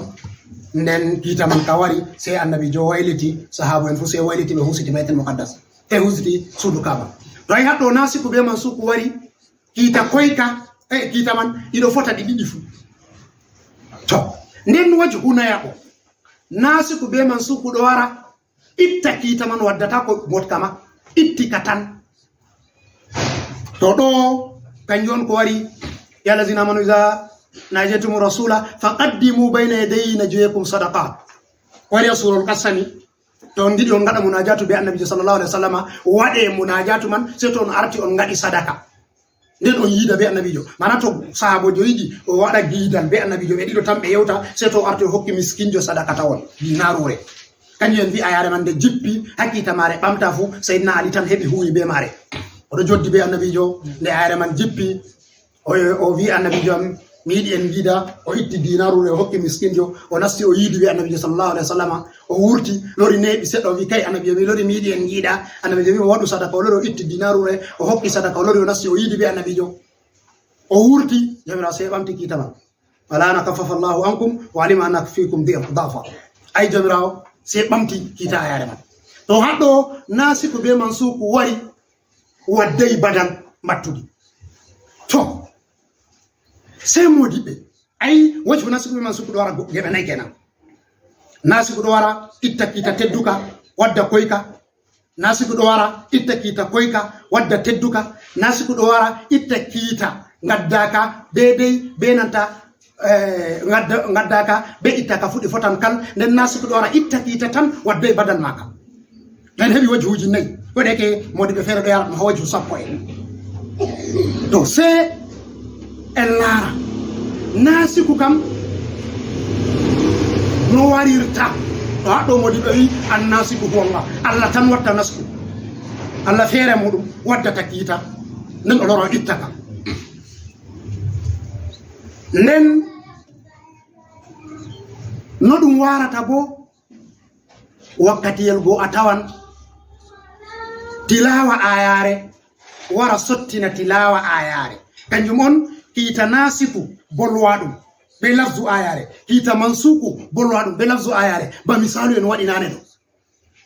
nden kita man ka wari se annabi jo wayliti sahabo en fu se wayliti be husiti baitul muqaddas e husiti suudu kaba tay hatto nasiku be man suku wari kita koyka kita man ido fota didi fu to nden wajhuna yako nasiku be man suku do wara itta kita man waddata ko motkama itti katan to do kanjon ko wari ya lazina manu iza najatum rasula faqaddimu bayna yaday najyakum sadaqat wari rasulul qasami to ngidi on ngada munajatu be annabi sallallahu alaihi wasallam wade munajatu man se to on arti on ngadi sadaka nden on yida be annabi jo mana to sahabo jo yidi o wada giidal be annabi jo be dido tambe yewta se to arti hokki miskinjo sadaka tawon dinarure kanyen bi ayare man de jippi hakita mare bamta fu sayyidina ali tan hebi huwi be mare o do joddi be annabi jo le ayare man jippi o vi annabi jo mi yidi en gida o itti dinarure o hokki miskinjo o nasti o yidi be annabi sallallahu alaihi wasallam o wurti lori nebi seddo vi kay annabi mi lori mi yidi en gida annabi mi wadu sadaka o lori itti dinarure o hokki sadaka o lori o nasti o yidi be annabi jo o wurti jamira se bamti kitama wala na kaffafa Allahu ankum wa alima anna fikum dhafa ay jamira se bamti kita ayare man to haddo nasiku be mansuku wari waddai badal mattudi to sai modibe ay wajhu nasiku be mansuku do wara gebe nay kenan nasiku do wara itta kita tedduka wadda koyka nasiku do wara itta kita koyka wadda tedduka nasiku do wara itta kita ngaddaka bebe benanta ngaddaka be itta ka fudi fotan kal nden nasiku do wara itta kita tan wadde badal maka dan hebi wajhuji nay wadeke modibe fere do yara ma wajhu sappo en do se elara nasiku kam no warirta do modibe wi annasiku gonga Allah tan watta nasku Allah fere mudum wadda takita nden do loro ittaka nen no dum warata bo wakkati yelgo atawan tilawa ayare wara sottina tilawa ayare kanjum on kita nasiku bolwadum be lafzu ayare kita mansuku bolwadum be lafzu ayare ba misalu en wadi nane do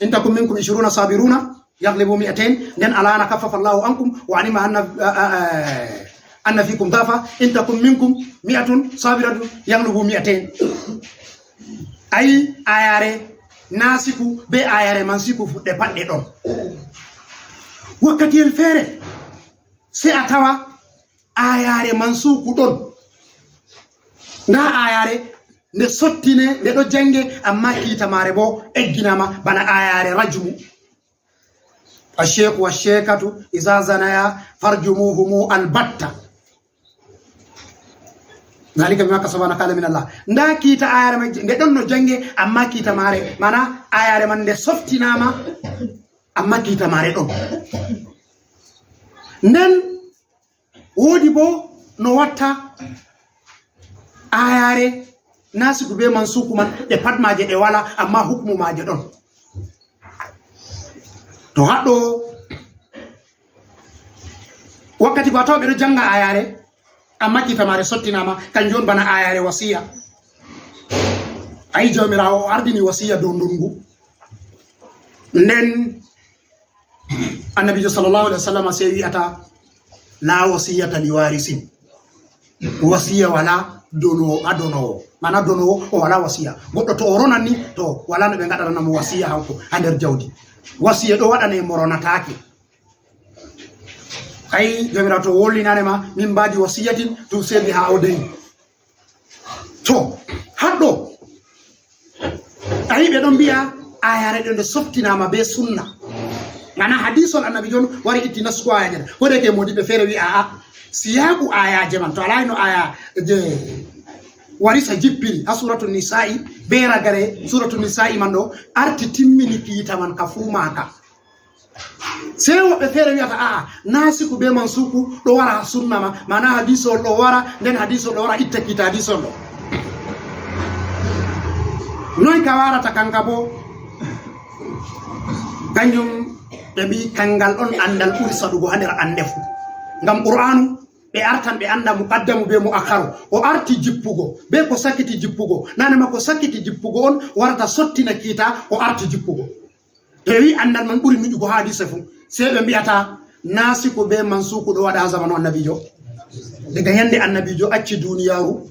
intakum minkum 20 sabiruna yaghlibu 200 den alana kaffafa Allahu ankum wa alima anna fikum dafa intakum minkum 100 sabiratun yaghlibu 200 ay ayare nasiku be ayare mansiku fudde padde don wakkati el fere se atawa ayare mansuku don na ayare ne sottine ne do jange amma kita mare bo egginama bana ayare rajmu asheku washekatu iza zanaya farjumuhum albatta nalika bima kasabana kala min Allah nda kita ayare ne don no jange amma kita mare mana ayare man de softinama amma kita mare don nen wodi bo no watta ayare nasiku be mansuku man ɗe patmaje ɗe wala amma hukmu maje ɗon to haɗɗo wakkati ko taw ɓeɗo janga ayare amma kitamare sottinama kanjum on bana ayare wasiya ayi jawmirawo o ardini wasiya dow ndungu nden annabijo sallallahu alaihi wasallam se wi'ata la wasiyata li warisin wasiya wala dono adono mana dono o wala wasiya goddo to o ronanni to wala no be ngadana mo wasiya hanko ha nder jawdi wasiya do wadana e moronataake ay jomira to wollinane ma min baadi wasiyatin to sebi ha awdeni to haddo ay be don biya ayare de softinama be sunna mana hadithol annabi jon wari itti nasku ayaje ko de ke modi be fere wi a siyaku ayaje man to alayno aya je warisa jippiri ha suratul nisa'i bera gare suratul nisa'i man do arti timmini kiita man ka fumaka sai woɓɓe feere wiyata aa nasiku be mansuku ɗo wara sunna ma mana hadisol ɗo wara nden hadisol ɗo wara itta kiita hadisol ɗo noy ka warata kanka bo kanjum ɓe mbi kangal on andal ɓuri saɗugo ha nder ande fu ngam qur'anu ɓe artan ɓe anda muqaddamu be mu akharu o arti jippugo be ko sakkiti jippugo nanema ko sakkiti jippugo on warata sottina kiita o arti jippugo to wi andal man ɓuri miƴugo ha hadise fu sai ɓe mbiyata nasiku be mansuku ɗo waɗa ha zamanu annabijo daga yande annabijo acci duniyaru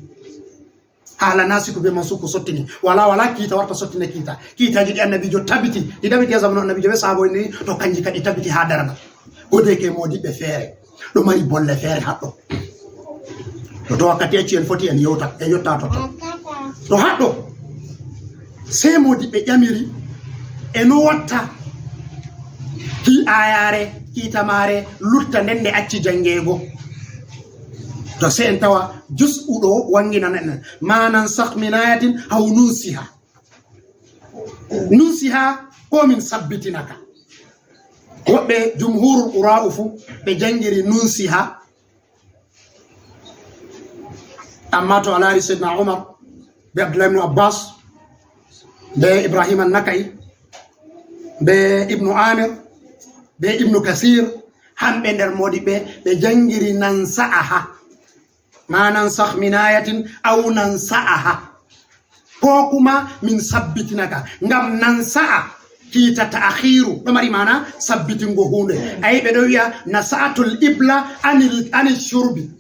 hala nasiku be mansuku sottini wala kiita warta sottina kiitaji ɗi annabijo tabiti ɗi ɗabiti ha zamanu annabijo ɓe saabo ni to kanji kadi tabiti ha darana godeke modiɓɓe feere ɗo mari bolle feere haɗɗo to wakkati acci en foti en yewta en yotta to haɗɗo sai modiɓɓe ƴamiri e no watta ki ayare kiitamare lutta ndende acci jangego to se en tawa jus uɗo wanginana en manan sah min ayatin haw nunsiha ko min sabbitinaka woɓɓe jumhurul qura'u fu ɓe jangiri nunsiha amma to alari sayyidina umar be abdullah ibn abbas be ibrahim an-nakai be ibnu amir be ibnu kasir hamɓe nder modi ɓe jangiri nan sa'aha manan sah min ayatin aw nan sa'aha ko kuma min sabbitinaka ngam nan sa'a kiita ta'khiru ɗo mari mana sabbitingo hunde ayi ɓe ɗo wiya nasa'atul ibla anil shurbi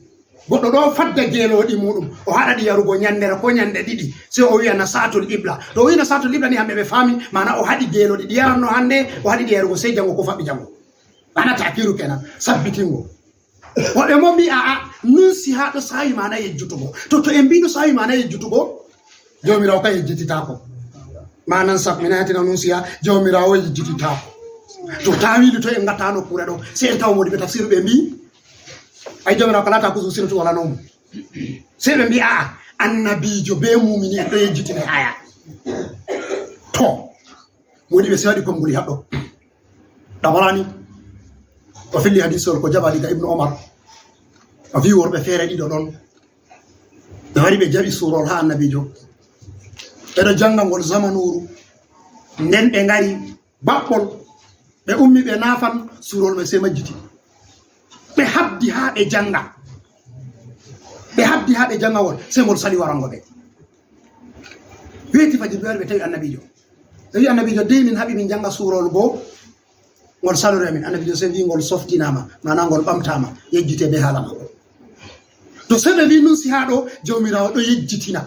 goɗɗo ɗo fadda geeloɗi muɗum o haɗaɗi yarugo ñandere ko ñande ɗiɗi se o wiya nasatul ibla to o wi nasatul ibla ni hamɓe ɓe faami mana o haɗi geeloɗi ɗi yaranno hande o haɗi ɗi yarugo sey jango ko faɓɓi jango mana takiru kenan sabbitingo woɓɓe mo mbi aa nunsi ha ɗo sawi mana yejjutugo to en mbiɗo sawi mana yejjutugo jomirawo ka yejjititako manan sakminayatina nunsiya jomirawo yejjititako to tawili to en gatta nokkure ɗo se en tawa modi ɓe tafsiru ɓe mbi ay jomirawo ko lata kusu siratu wala nomu se ɓe mbi aa annabijo be mumini en ɗo yejjitine aya to woni ɓe sewaɗi konngoli haɗɗo ɗabarani o filli hadisol ko jaɓa diga ibnu omar o wi worɓe feere ɗiɗo ɗon ɓe wari ɓe jaɓi surol ha annabijo ɓeɗo janga ngol zamanuru nden ɓe ngari baɓɓol ɓe ummi ɓe nafan surol ɓe se majjiti ɓe habdi ha ɓe janga wol se ngol sali warango ɓe weeti fajir ɓe wari ɓe tawi annabijo ɓe wi annabijo dey min haɓi min janga surol goo ngol salore amin annabijo se wi ngol softinama mana ngol ɓamtama yejjite be haalama to se ɓe wi nun si ha ɗo jawmirawo ɗo yejjitina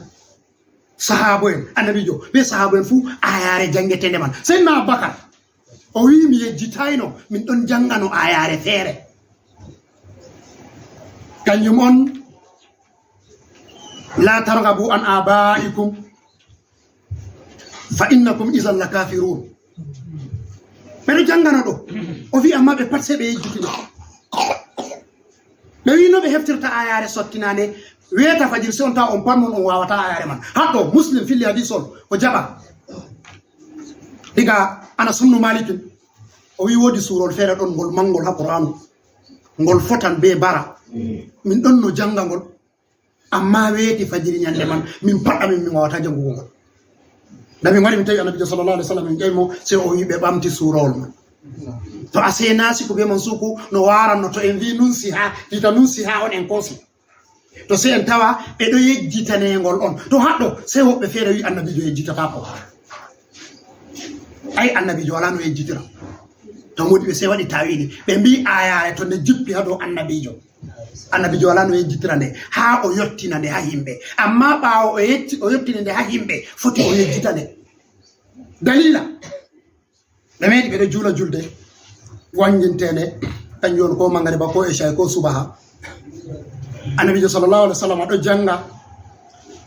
sahabo en annabijo be sahabo en fuu ayare jangetende man seydna abubakar o wi mi yejjitayno min ɗon jangano ayare feere kanjum on la targabu an abaikum fa innakum idan la kafirun ɓeɗo jangano ɗo o wi amma ɓe pat se ɓe yejjitino ɓe wi no ɓe heftirta ayare sottinande weta fajir se on tawa on pannon on wawata ayare man haɗɗo muslim filli hadisol ko jaɓa diga ana sumnu malikin o wi wodi surol feere ɗon ngol mangol ha qur'anu ngol fotan be bara min ɗon no janga ngol amma weeti fajiri ñande man min paɗɗa min wawata jangugo ngol nda min waɗi min tawi annabijo sallallahu alaihi wasallam min ƴeymo se o wi ɓe ɓamti suurawol man to a senasi ko be man suku no waranno to en wi nun siha kita nun siha on en koosi to se en tawa ɓeɗo yejjitanengol on to haɗɗo se woɓɓe feere wi annabijo yejjitata ko ay annabijo wala no yejjitira to modi ɓe se waɗi tawili ɓe mbi ayare to nde jippi ha dow annabijo wala no yejjitira nde ha o yottina nde ha himɓe amma ɓawo o yottini nde ha himɓe foti o yejjita nde dalila ɓe meɗi ɓeɗo juula julde wanjintende kanjum on ko mangade ba ko échai ko subaha annabijo sallallahu alaihi wasallam ɗo janga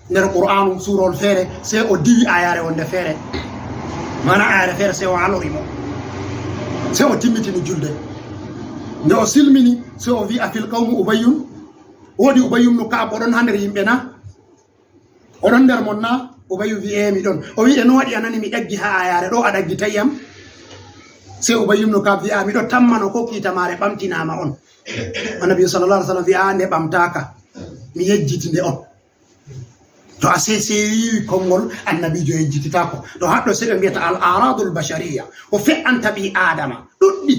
nder qur'anu surol feere se o diwi ayare wonde feere mana ayare feere se o alorimo se o timmitini julde nde o silmini se o wi afil qawmu ubayyun wodi ubayyum no kaab oɗon ha nder yimɓe na oɗon nder mon na ubayyu wi e mi ɗon o wi e no waɗi anani mi ɗaggi ha ayare ɗo a ɗaggi tayyam se ubayyum no kaab wi a miɗo tammano ko kiitamare ɓamtinama on annabi sallallahu alaihi wasallam wi a nde ɓamtaka mi yejjiti nde on to a seewi konngol annabijo yejjititako to haɗɗo seɓe mbiyata al aradul bashariya ko fe'anta ɓi adama ɗuɗɗi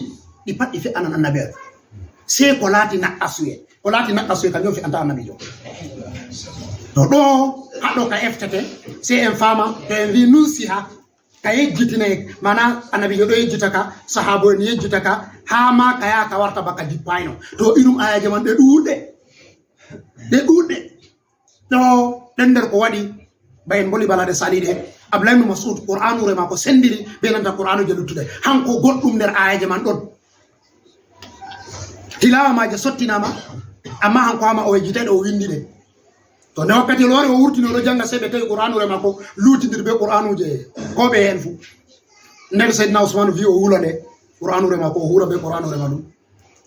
ɗi pat ɗi fe'anan annabi se ko laati naqqasuye kañum fe'anta annabijo to ɗo haɗɗo ka eftete se en fama to en wi nusiha ka yejjitine mana annabijo ɗo yejjitaka sahabo en yejjitaka ha ma kaya ka warta baka jippayno to irum ayaje man ɗe ɗuɗɗe ɗo ɗen nder ko waɗi ba en boli balade saliɗe abdoulahi ibn mas'ud qur'anu rema ko sendiri be nanta qur'anu je luttude hanko goɗɗum nder ayaje man ɗon tilawa maje sottinama amma hanko hama o yejjitaɗe o windi ɗe to nde wakkati lore o wurtini oɗo janga seɓe tawi qur'anu rema ko lutidir be qur'anuje koɓe hen fuu nder seydina ousmane wi o wula nde qur'anu rema ko o hura be qur'anu rema ɗum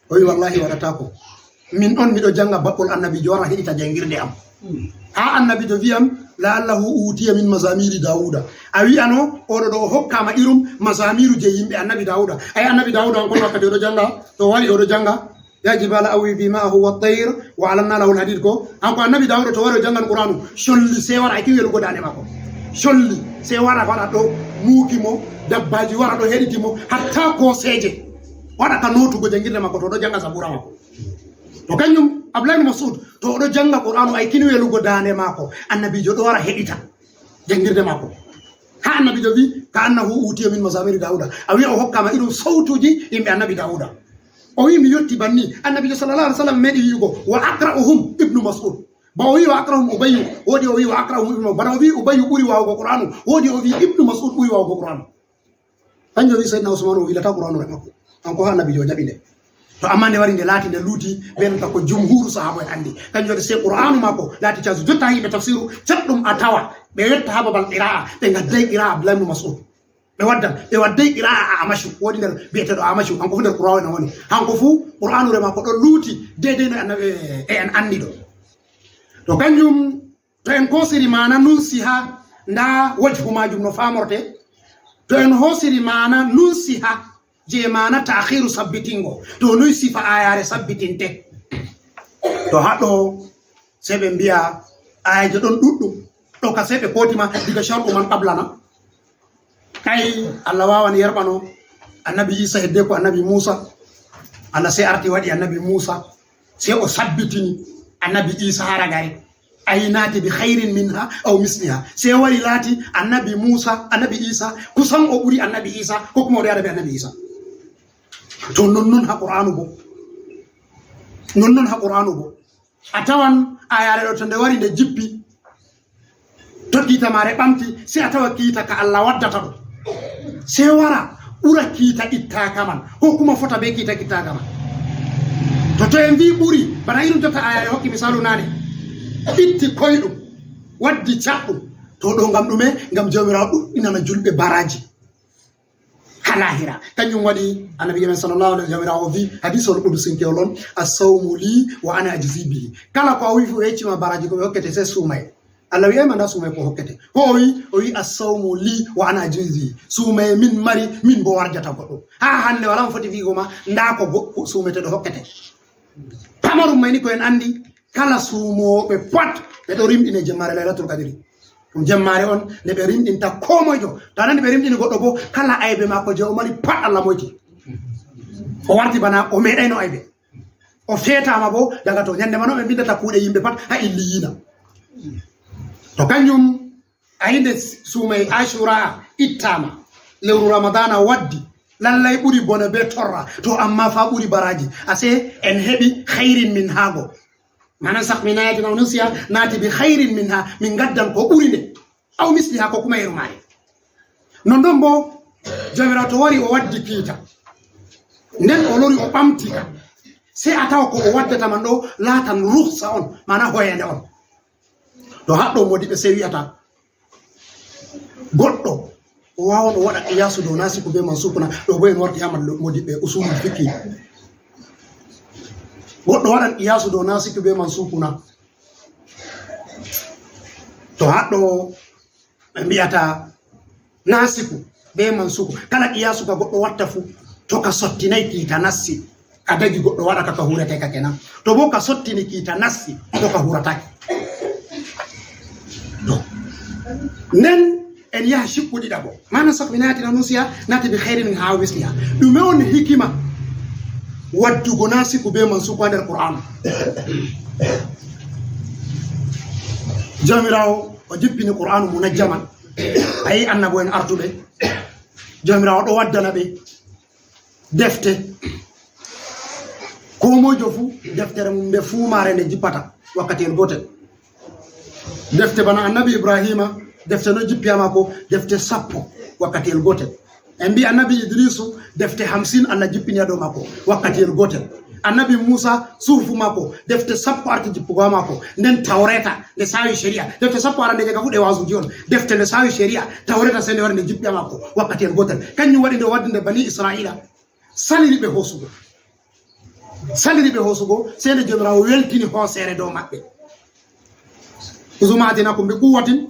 o wi wallahi waɗata ko min on miɗo janga baɓɓol annabijo wara heɗita jangirde am ha annabijo wiyam laallahu utiya min mazamiri dawuda a wiyano oɗo ɗo o hokkama irum mazamiru je yimɓe annabi dawuda ay annabi dawuda on kon wakkati oɗo janga to wari oɗo janga ya jibala awi bimahu wattayr wa alanna lahu lhadid ko hanko annabi dawuda to wari o jangan qur'anu solli se wara aki welugo dane makko solli se wara waɗa ɗo muukimo dabbaji wara ɗo heɗitimo hatta koseje waɗa ka notugo jangirde makko to ɗo janga zabura makko to kañum abdoulahi ibn mas'ud to oɗo janga qur'anu ay kini welugo dande mako annabijo ɗo wara heɗita jangirde mako ha annabijo wi ka annahu utiya min mazamiri dawuda a wi o hokkama iɗum sawtuji yimɓe annabi dawuda o wi mi yetti banni annabijo sallallahu alaihi wasallam meɗi wiigo wa aqra'uhum ibnu mas'ud ba o wi wa aqra'uhum ubayyu wodi o wi wa aqra'uhum ibnu bana o wi ubayyu ɓuri wawugo qur'anu wodi o wi ibnu mas'ud ɓuri wawugo qur'anu kanjo wi sayyidina usman o wilata qur'anu re makko hanko ha annabijo jaɓi nde to amma nde wari nde laati nde luuti ɓenata ko jumhuru sahaba en andi kanjum waɗi se qur'anu makko laati casu jotta yimɓe tafsiru caɗɗum a tawa ɓe yetta ha babal qira'a ɓe gadday qira'a abdoulahi ibn mas'ud ɓe wadday qira'a a amashu woni nder biyeteɗo amashu hanko fu nder qur'an en woni hanko fu qur'anu re makko ɗo luuti deydey no annabi e en andi ɗo to kanjum to en kosiri mana nunsiha nda wajhu majum no famorte to en hosiri mana nunsiha je mana ta'khiru sabbitingo to noy sifa ayare sabbitinte to haɗo seɓe mbiya ayaje ɗon ɗuɗɗum ɗo ka seɓe kotima diga shar'u man qablana kay Allah wawan yerɓano annabi Isa hedde ko annabi Musa Allah se arti waɗi annabi Musa se o sabbitini annabi Isa haragare aynati bi khairin minha aw misliha se wari lati annabi Musa annabi Isa kusan o ɓuri annabi Isa ko kuma o yada be annabi Isa to non ha qur'anu bo a tawan ayare ɗo to nde wari nde jippi to kiitamare ɓamti se a tawa kiita ka Allah waddata ɗo se wara ɓura kiita ittaka man ko kuma fota be kiita ittaka man to en wi ɓuri bana irum jotta ayare hokki misalu nane itti koyɗum waddi caɗɗum to ɗo ngam ɗume ngam jawmirawo ɗuɗɗinana julɓe baraji halahira kañum waɗi annabi men sallallahu alaihi jawmirawo wi hadisol qudusinkewol on assawmu li wa ana ajzi bihi kala ko a wi fu heccima baraji ko ɓe hokkete se suumay Allah wiyama nda suumay ko hokkete ko o wi assawmu li wa ana ajzi suumay min mari min bo warjata goɗɗo ha hande wala mo foti wigo ma nda ko suumeteɗo hokkete pamarum mayni ko en andi kala suumoɓe pat ɓe ɗo rimɗine jemmare laylatul qadri ɗum jemmare on nde ɓe rimɗinta komoyjo tanande ɓe rimɗini goɗɗo bo kala aybe makko je o mari pat Allah moyti o warti bana o meeɗayno aybe o feetama bo daga to ñande mano ɓe bindata kuuɗe yimɓe pat ha illiyina to kañum ayinde suumay ashura ittama lewru ramadana waddi lallay ɓuri bone be torra to amma fa ɓuri baraji ase en heɓi hayrin min hago manan sak min ayatina nusiya naati bi hayrin min ha min gaddan ko ɓuri nde aw misli ha ko kuma yeru mare non ɗon bo jomirawo to wari o waddi kiita nden o lori o ɓamtika se a tawa ko o waddata man ɗo laatan ruhsa on mana hoyende on to haɗɗo modiɓe se wiyata goɗɗo o wawan o waɗa qiyasu dow nasiku be man sukuna ɗo bo en warti hamal modiɓe usulul fikki goɗɗo waɗan qiyasu dow nasiku be man sukuna to haɗɗo ɓe mbiyata nasiku be man suku kala qiyasu ka goɗɗo watta fu to ka sottinayi kiita nassi a dagi goɗɗo waɗa kaka hurete ka kenan to bo ka sottini kiita nassi to ka huratake nden en yaha shikkuɗi ɗaɓo mana sak mi nayatina nusiya nati bi hayri min ha wisliha ɗume on hikima waddugo nasiku be man suku ha nder qur'an jamirawo o jippini qur'anu munajjaman ayi annabo en artuɓe jamirawo ɗo waddana ɓe defte ko mojo fu deftere mum nde fuumare nde jippata wakkati en gotel defte bana annabi ibrahima defte no jippiyama ko defte 10 wakkati el gotel en mbi annabi idrisu defte 50 Allah jippini ɗo mako wakkati el gotel annabi musa suufu mako defte 10 arti jippugo mako nden tawreta nde sawi sharia defte 10 arande jaga fu ɗe wasuji on defte nde sawi sharia tawreta sende wara nde jippiyama ko wakkati el gotel kañum waɗi nde wadde nde bani israila saliri ɓe hosugo sende jomirawo weltini hoosere dow maɓɓe usumatinakum bi quwwatin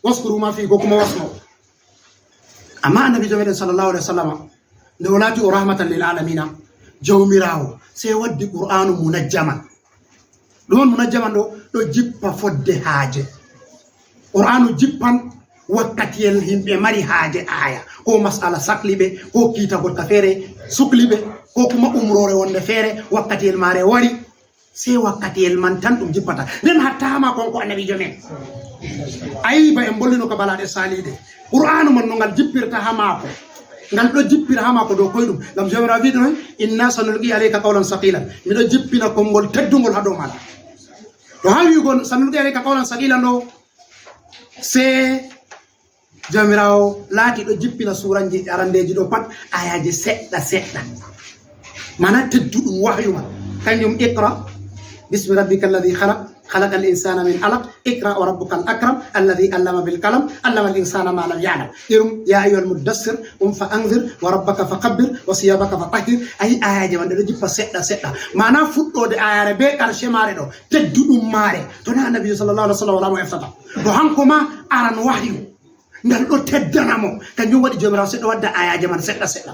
waskuru ma fi ko kuma wasno amma annabi jomeɗen sallallahu alaihi wasallam nde o laati o rahmatan lil alamina jawmirawo se waddi qur'anu munajjaman ɗon munajjaman ɗo jippa fodde haaje qur'anu jippan wakkatiyel himɓe mari haaje aya ko masala sakliɓe ko kiita gotka feere sukliɓe ko kuma umrore wonde feere wakkatiyel mare wari se wakkatiyel man tan ɗum jippata nden hattama konko annabi jomen ayi ba en bollino ko balaɗe saliɗe qur'anu man no ngal jippirta ha maako ngal ɗo jippira ha maako dow koyɗum ngam jomirawo wiɗo noon inna sanulqi alayka qawlan saqilan miɗo jippina konngol teddugol ha dow maɗa to ha wigo sanulqi alayka qawlan saqilan ɗo se jomirawo laati ɗo jippina suranji arandeji ɗo pat ayaji seɗɗa mana tedduɗum wahyuma kanjum iqra bismi rabbika alladi خلق الإنسان من علق اقرأ وربك الأكرم الذي علم بالقلم علم الإنسان ما لم يعلم يا أيها المدثر قم فأنذر وربك فكبر وثيابك فطهر أي آية من دجي فسيدا ما نفوت دي آية بك الشماري دو تدودum ماري تونا النبي صلى الله عليه وسلم ولا ما يفتح دو هانكما أران وحي ngal do teddanamo kanjum wadi jomirawo seddo wadda ayaje man sedda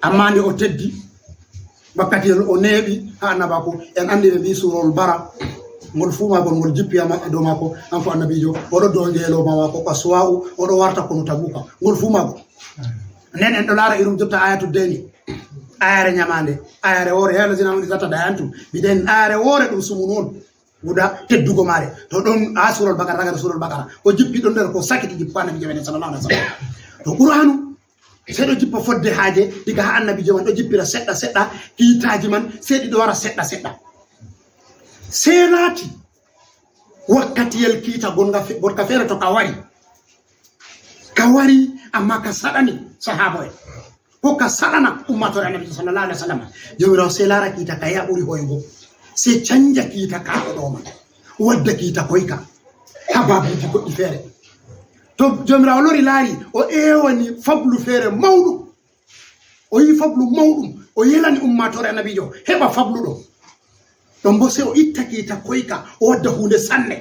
amma ni o teddi bakkati o neebi ha annabako en andi be bi surul bara ngol fuma gon ngol jippiyama do mako an ko annabijo odo do ngelo mako ko suwau odo warta ko tabuka ngol fuma go nen en do lara irum jotta ayatu deni ayare nyamande ayare wore hela zina mun zata dayantu biden ayare wore dum sumu non guda teddugo mare to don asurul bakara daga surul bakara ko jippi don der ko sakiti jippa annabi jawene sallallahu alaihi wasallam to qur'anu sedo jippa fodde haaje diga ha annabi jawon do jippira sedda kiitaji man sedi do wara sedda selati wakkati yel kiita gonga fere to kawari amma ka sadani sahaba ko ka sadana ummatore annabi sallallahu alaihi wasallam jawiro selara kiita ka ya buri hoygo se canja kiita ka do man wadda kiita koyka hababuji goddi fere to jomirawo lori laari o ewani fablu fere mawɗum o yi fablu mawɗum o yelani ummatore annabijo heɓa fablu ɗo ɗon bo se o itta kiita koyka o wadda hunde sanne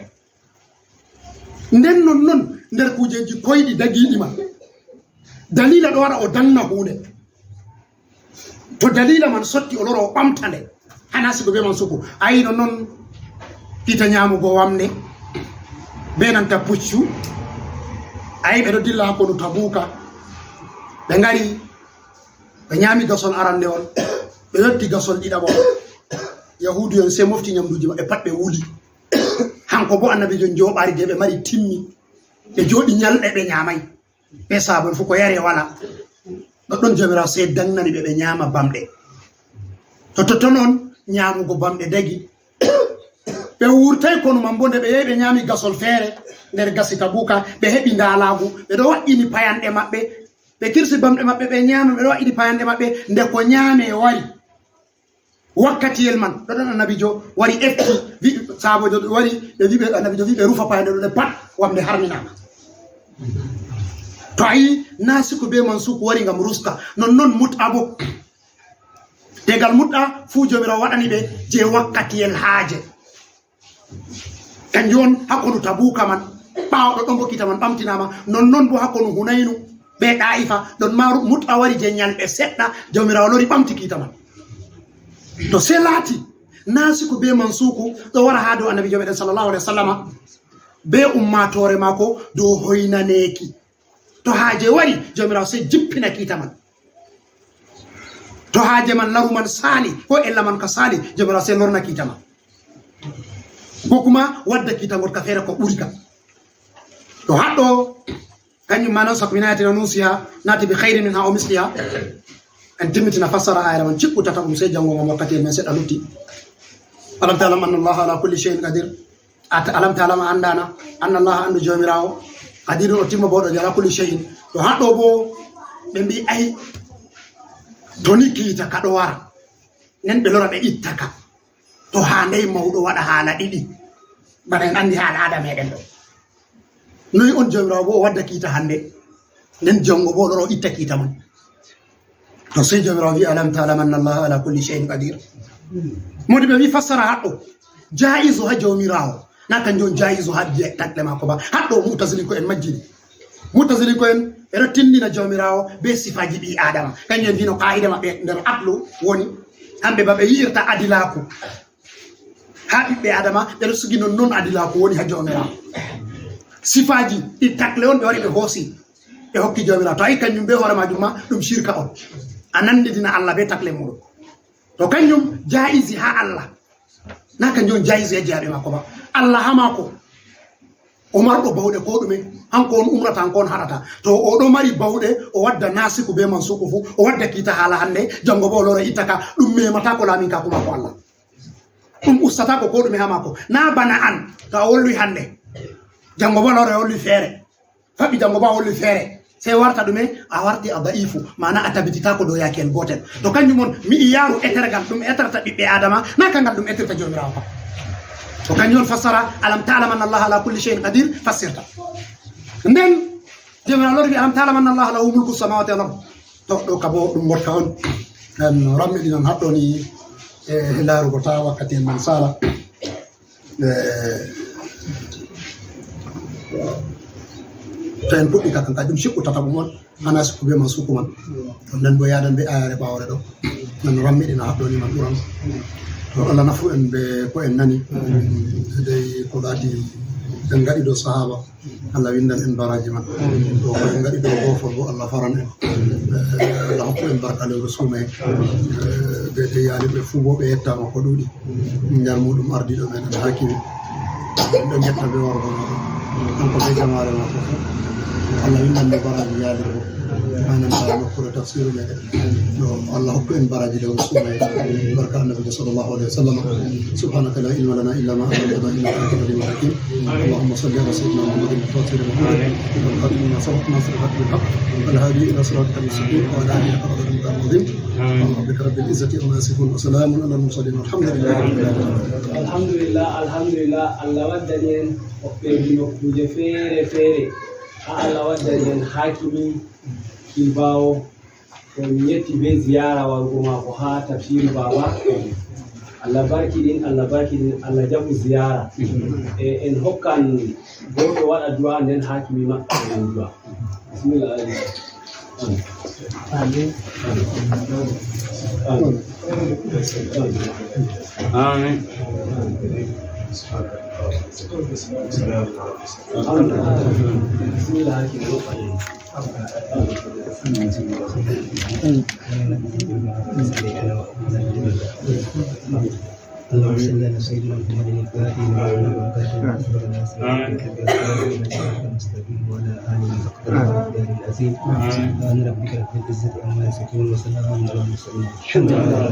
nden non nder kujeji koyɗi dagiɗi ma dalila ɗo waɗa o danna hunde to dalila man sotti o lora o ɓamta nde hanasi go be man suku ayi non kita nyamugo wamne be nanta puccu ayi be do dilla ko no Tabuka be ngari be nyami gasol arande on be yotti gasol didabo yahudi on se mofti nyamduji mabbe pat be wuli hanko bo annabi jon jobari de be mari timmi be jodi nyalde be nyamay be sabon fu ko yare wala don jomira se dannani be nyama bamde to non nyamugo bamde dagi be wurtay kono mambonde be yebe nyami gasol fere nder gasi Tabuka be hebi ndalagu be do waddini payande mabbe be kirsi bamde mabbe be nyama be do waddini payande mabbe nde ko nyame wari wakkati el man do annabi jo wari efti vi sabo do wari be vibe annabi jo vibe rufa payande do pat wamde harminama to ay nasiku be mansuku wari ngam ruska non mutabo tegal mutta fu jomira wadani be je wakkati el haaje kanjon hakonu Tabuka man bawdo don bokita man bamtinama non bo hakonu Hunaynu be Daifa don maru mutta wari je nyalbe sedda jomira lori bamti kita man to selati nasiku be mansuku do wara hado annabi jobe sallallahu alaihi wasallam be ummatore mako do hoynaneki to haaje wari jomira se jippina kita man to haaje man laru man sali ko ella man ka sali jomira se lorna kita man kokuma wadda kita ngor ka fere ko burika to haddo kanyu manan sakminati nusiha nati bi khairin minha aw misliha en timitina fassara ayra man cikku tata um se jango ngam wakkati men sedda lutti alam ta'lam anna Allah ala kulli shay'in qadir alam ta'lam andana anna Allah andu jomirawo qadir o timmo bodo jara kulli shay'in to haddo bo be mbi ay doni kita kado wara nen be lora be ittaka to handai mawdo wada hala didi bare andi hala ada meden do noy on jomirawo bo wadda kita hande nen jongo bo loro itta kita man to se jomirawo wi alam ta'lam anna Allah ala kulli shay'in qadir modi be wi fassara haddo jaizu ha jomirawo na kan jon jaizu hadde takle mako ba haddo mutazili ko en majjini mutazili ko en ero tindina jomirawo be sifaji bi adama kanyen dino qaida mabbe nder atlu woni hambe babe yirta adilaku haɓi be adama ɓeɗo sugi non adilaku woni ha jomirawo sifaji ɗi takle on ɓe wari ɓe hoosi ɓe hokki jomirawo to ayi kanjum be hoore majum ma ɗum shirka on a nandidina Allah be takle muɗum to kanjum jaizi ha Allah na kanjum jaizi e jaaɓe makko ba Allah ha mako o marɗo bawɗe ko ɗume hanko on umrata hanko on haɗata to oɗo mari bawɗe o wadda nasiku be mansuku fu o wadda kita haala hande jango bo lora ittaka ɗum memata ko laamin ka kuma ko Allah ɗum ustata ko ɗume ha mako na bana an to a wolwi hande jango bo lora wolwi feere faɓi jango bo a wolwi feere sey warta ɗume a warti a daifu mana a tabitita ko ɗo yaki en gotel to kanjum on mi iyaru etergal ɗum eterta ɓiɓɓe adama na kangal ɗum eterta jomirawo kam to kanjum fassara alam ta'lam anna Allah ala kulli shay'in qadir fassirta nden jomirawo lori alam ta'lam anna Allah lahu mulku samawati wal ard to ɗo kabo ɗum gotka on en rammiɗi non haɗɗo ni e laarugo ta wakkati en man sala to en puɗɗi ka kan kadi ɗum sikkutata ɗum on hana sikku be man suku man nden bo yadan be ayare ɓawore ɗo nan rammiɗina haɗɗo ni man ɓuran to Allah nafu en be ko en nani dey ko ɗaati en gaɗi ɗo sahaba Allah windan en baraji man to ko en gaɗi ɗo gofol bo Allah faran en Allah hokku en barka lewru suume ɓe yaaliɓe fuu bo ɓe yettama ko ɗuuɗi nder muɗum ardiɗo meɗen hakimi ɗo jetta ɓe worgo kanko be jamare ma fof Allah windan ɓe baraji yaalirgo mananta nokkure tafsiru meɗen ɗo Allah hokku en baraji lewru suume barka annabi sallallahu alaihi wa sallam subhanaka la ilma lana illa ma allamtana innaka anta alimul hakim اللهم صل على سيدنا محمد الفاتح المحمد والخاتم لما سبق ناصر الحق بالحق والهادي الى صراطك المستقيم وعلى اله وصحبه المقربين سبحان ربك رب العزه عما يصفون وسلام على المرسلين والحمد لله رب العالمين الحمد لله الله ودنين وفي نكوجه فere Allah wadda hakimi kilbawo ko yetti be ziyara wargo mako ha tafsir baba Allah barki din Allah jabu ziyara en hokkan goto wada du'a nden hakimi ma du'a bismillah amin آمين. اللهم صل على سيدنا محمد الفاتح وعلى اله وعلى اله وصحبه العظيم. سبحان ربك رب العزه عما يصفون وسلام على المرسلين الحمد لله.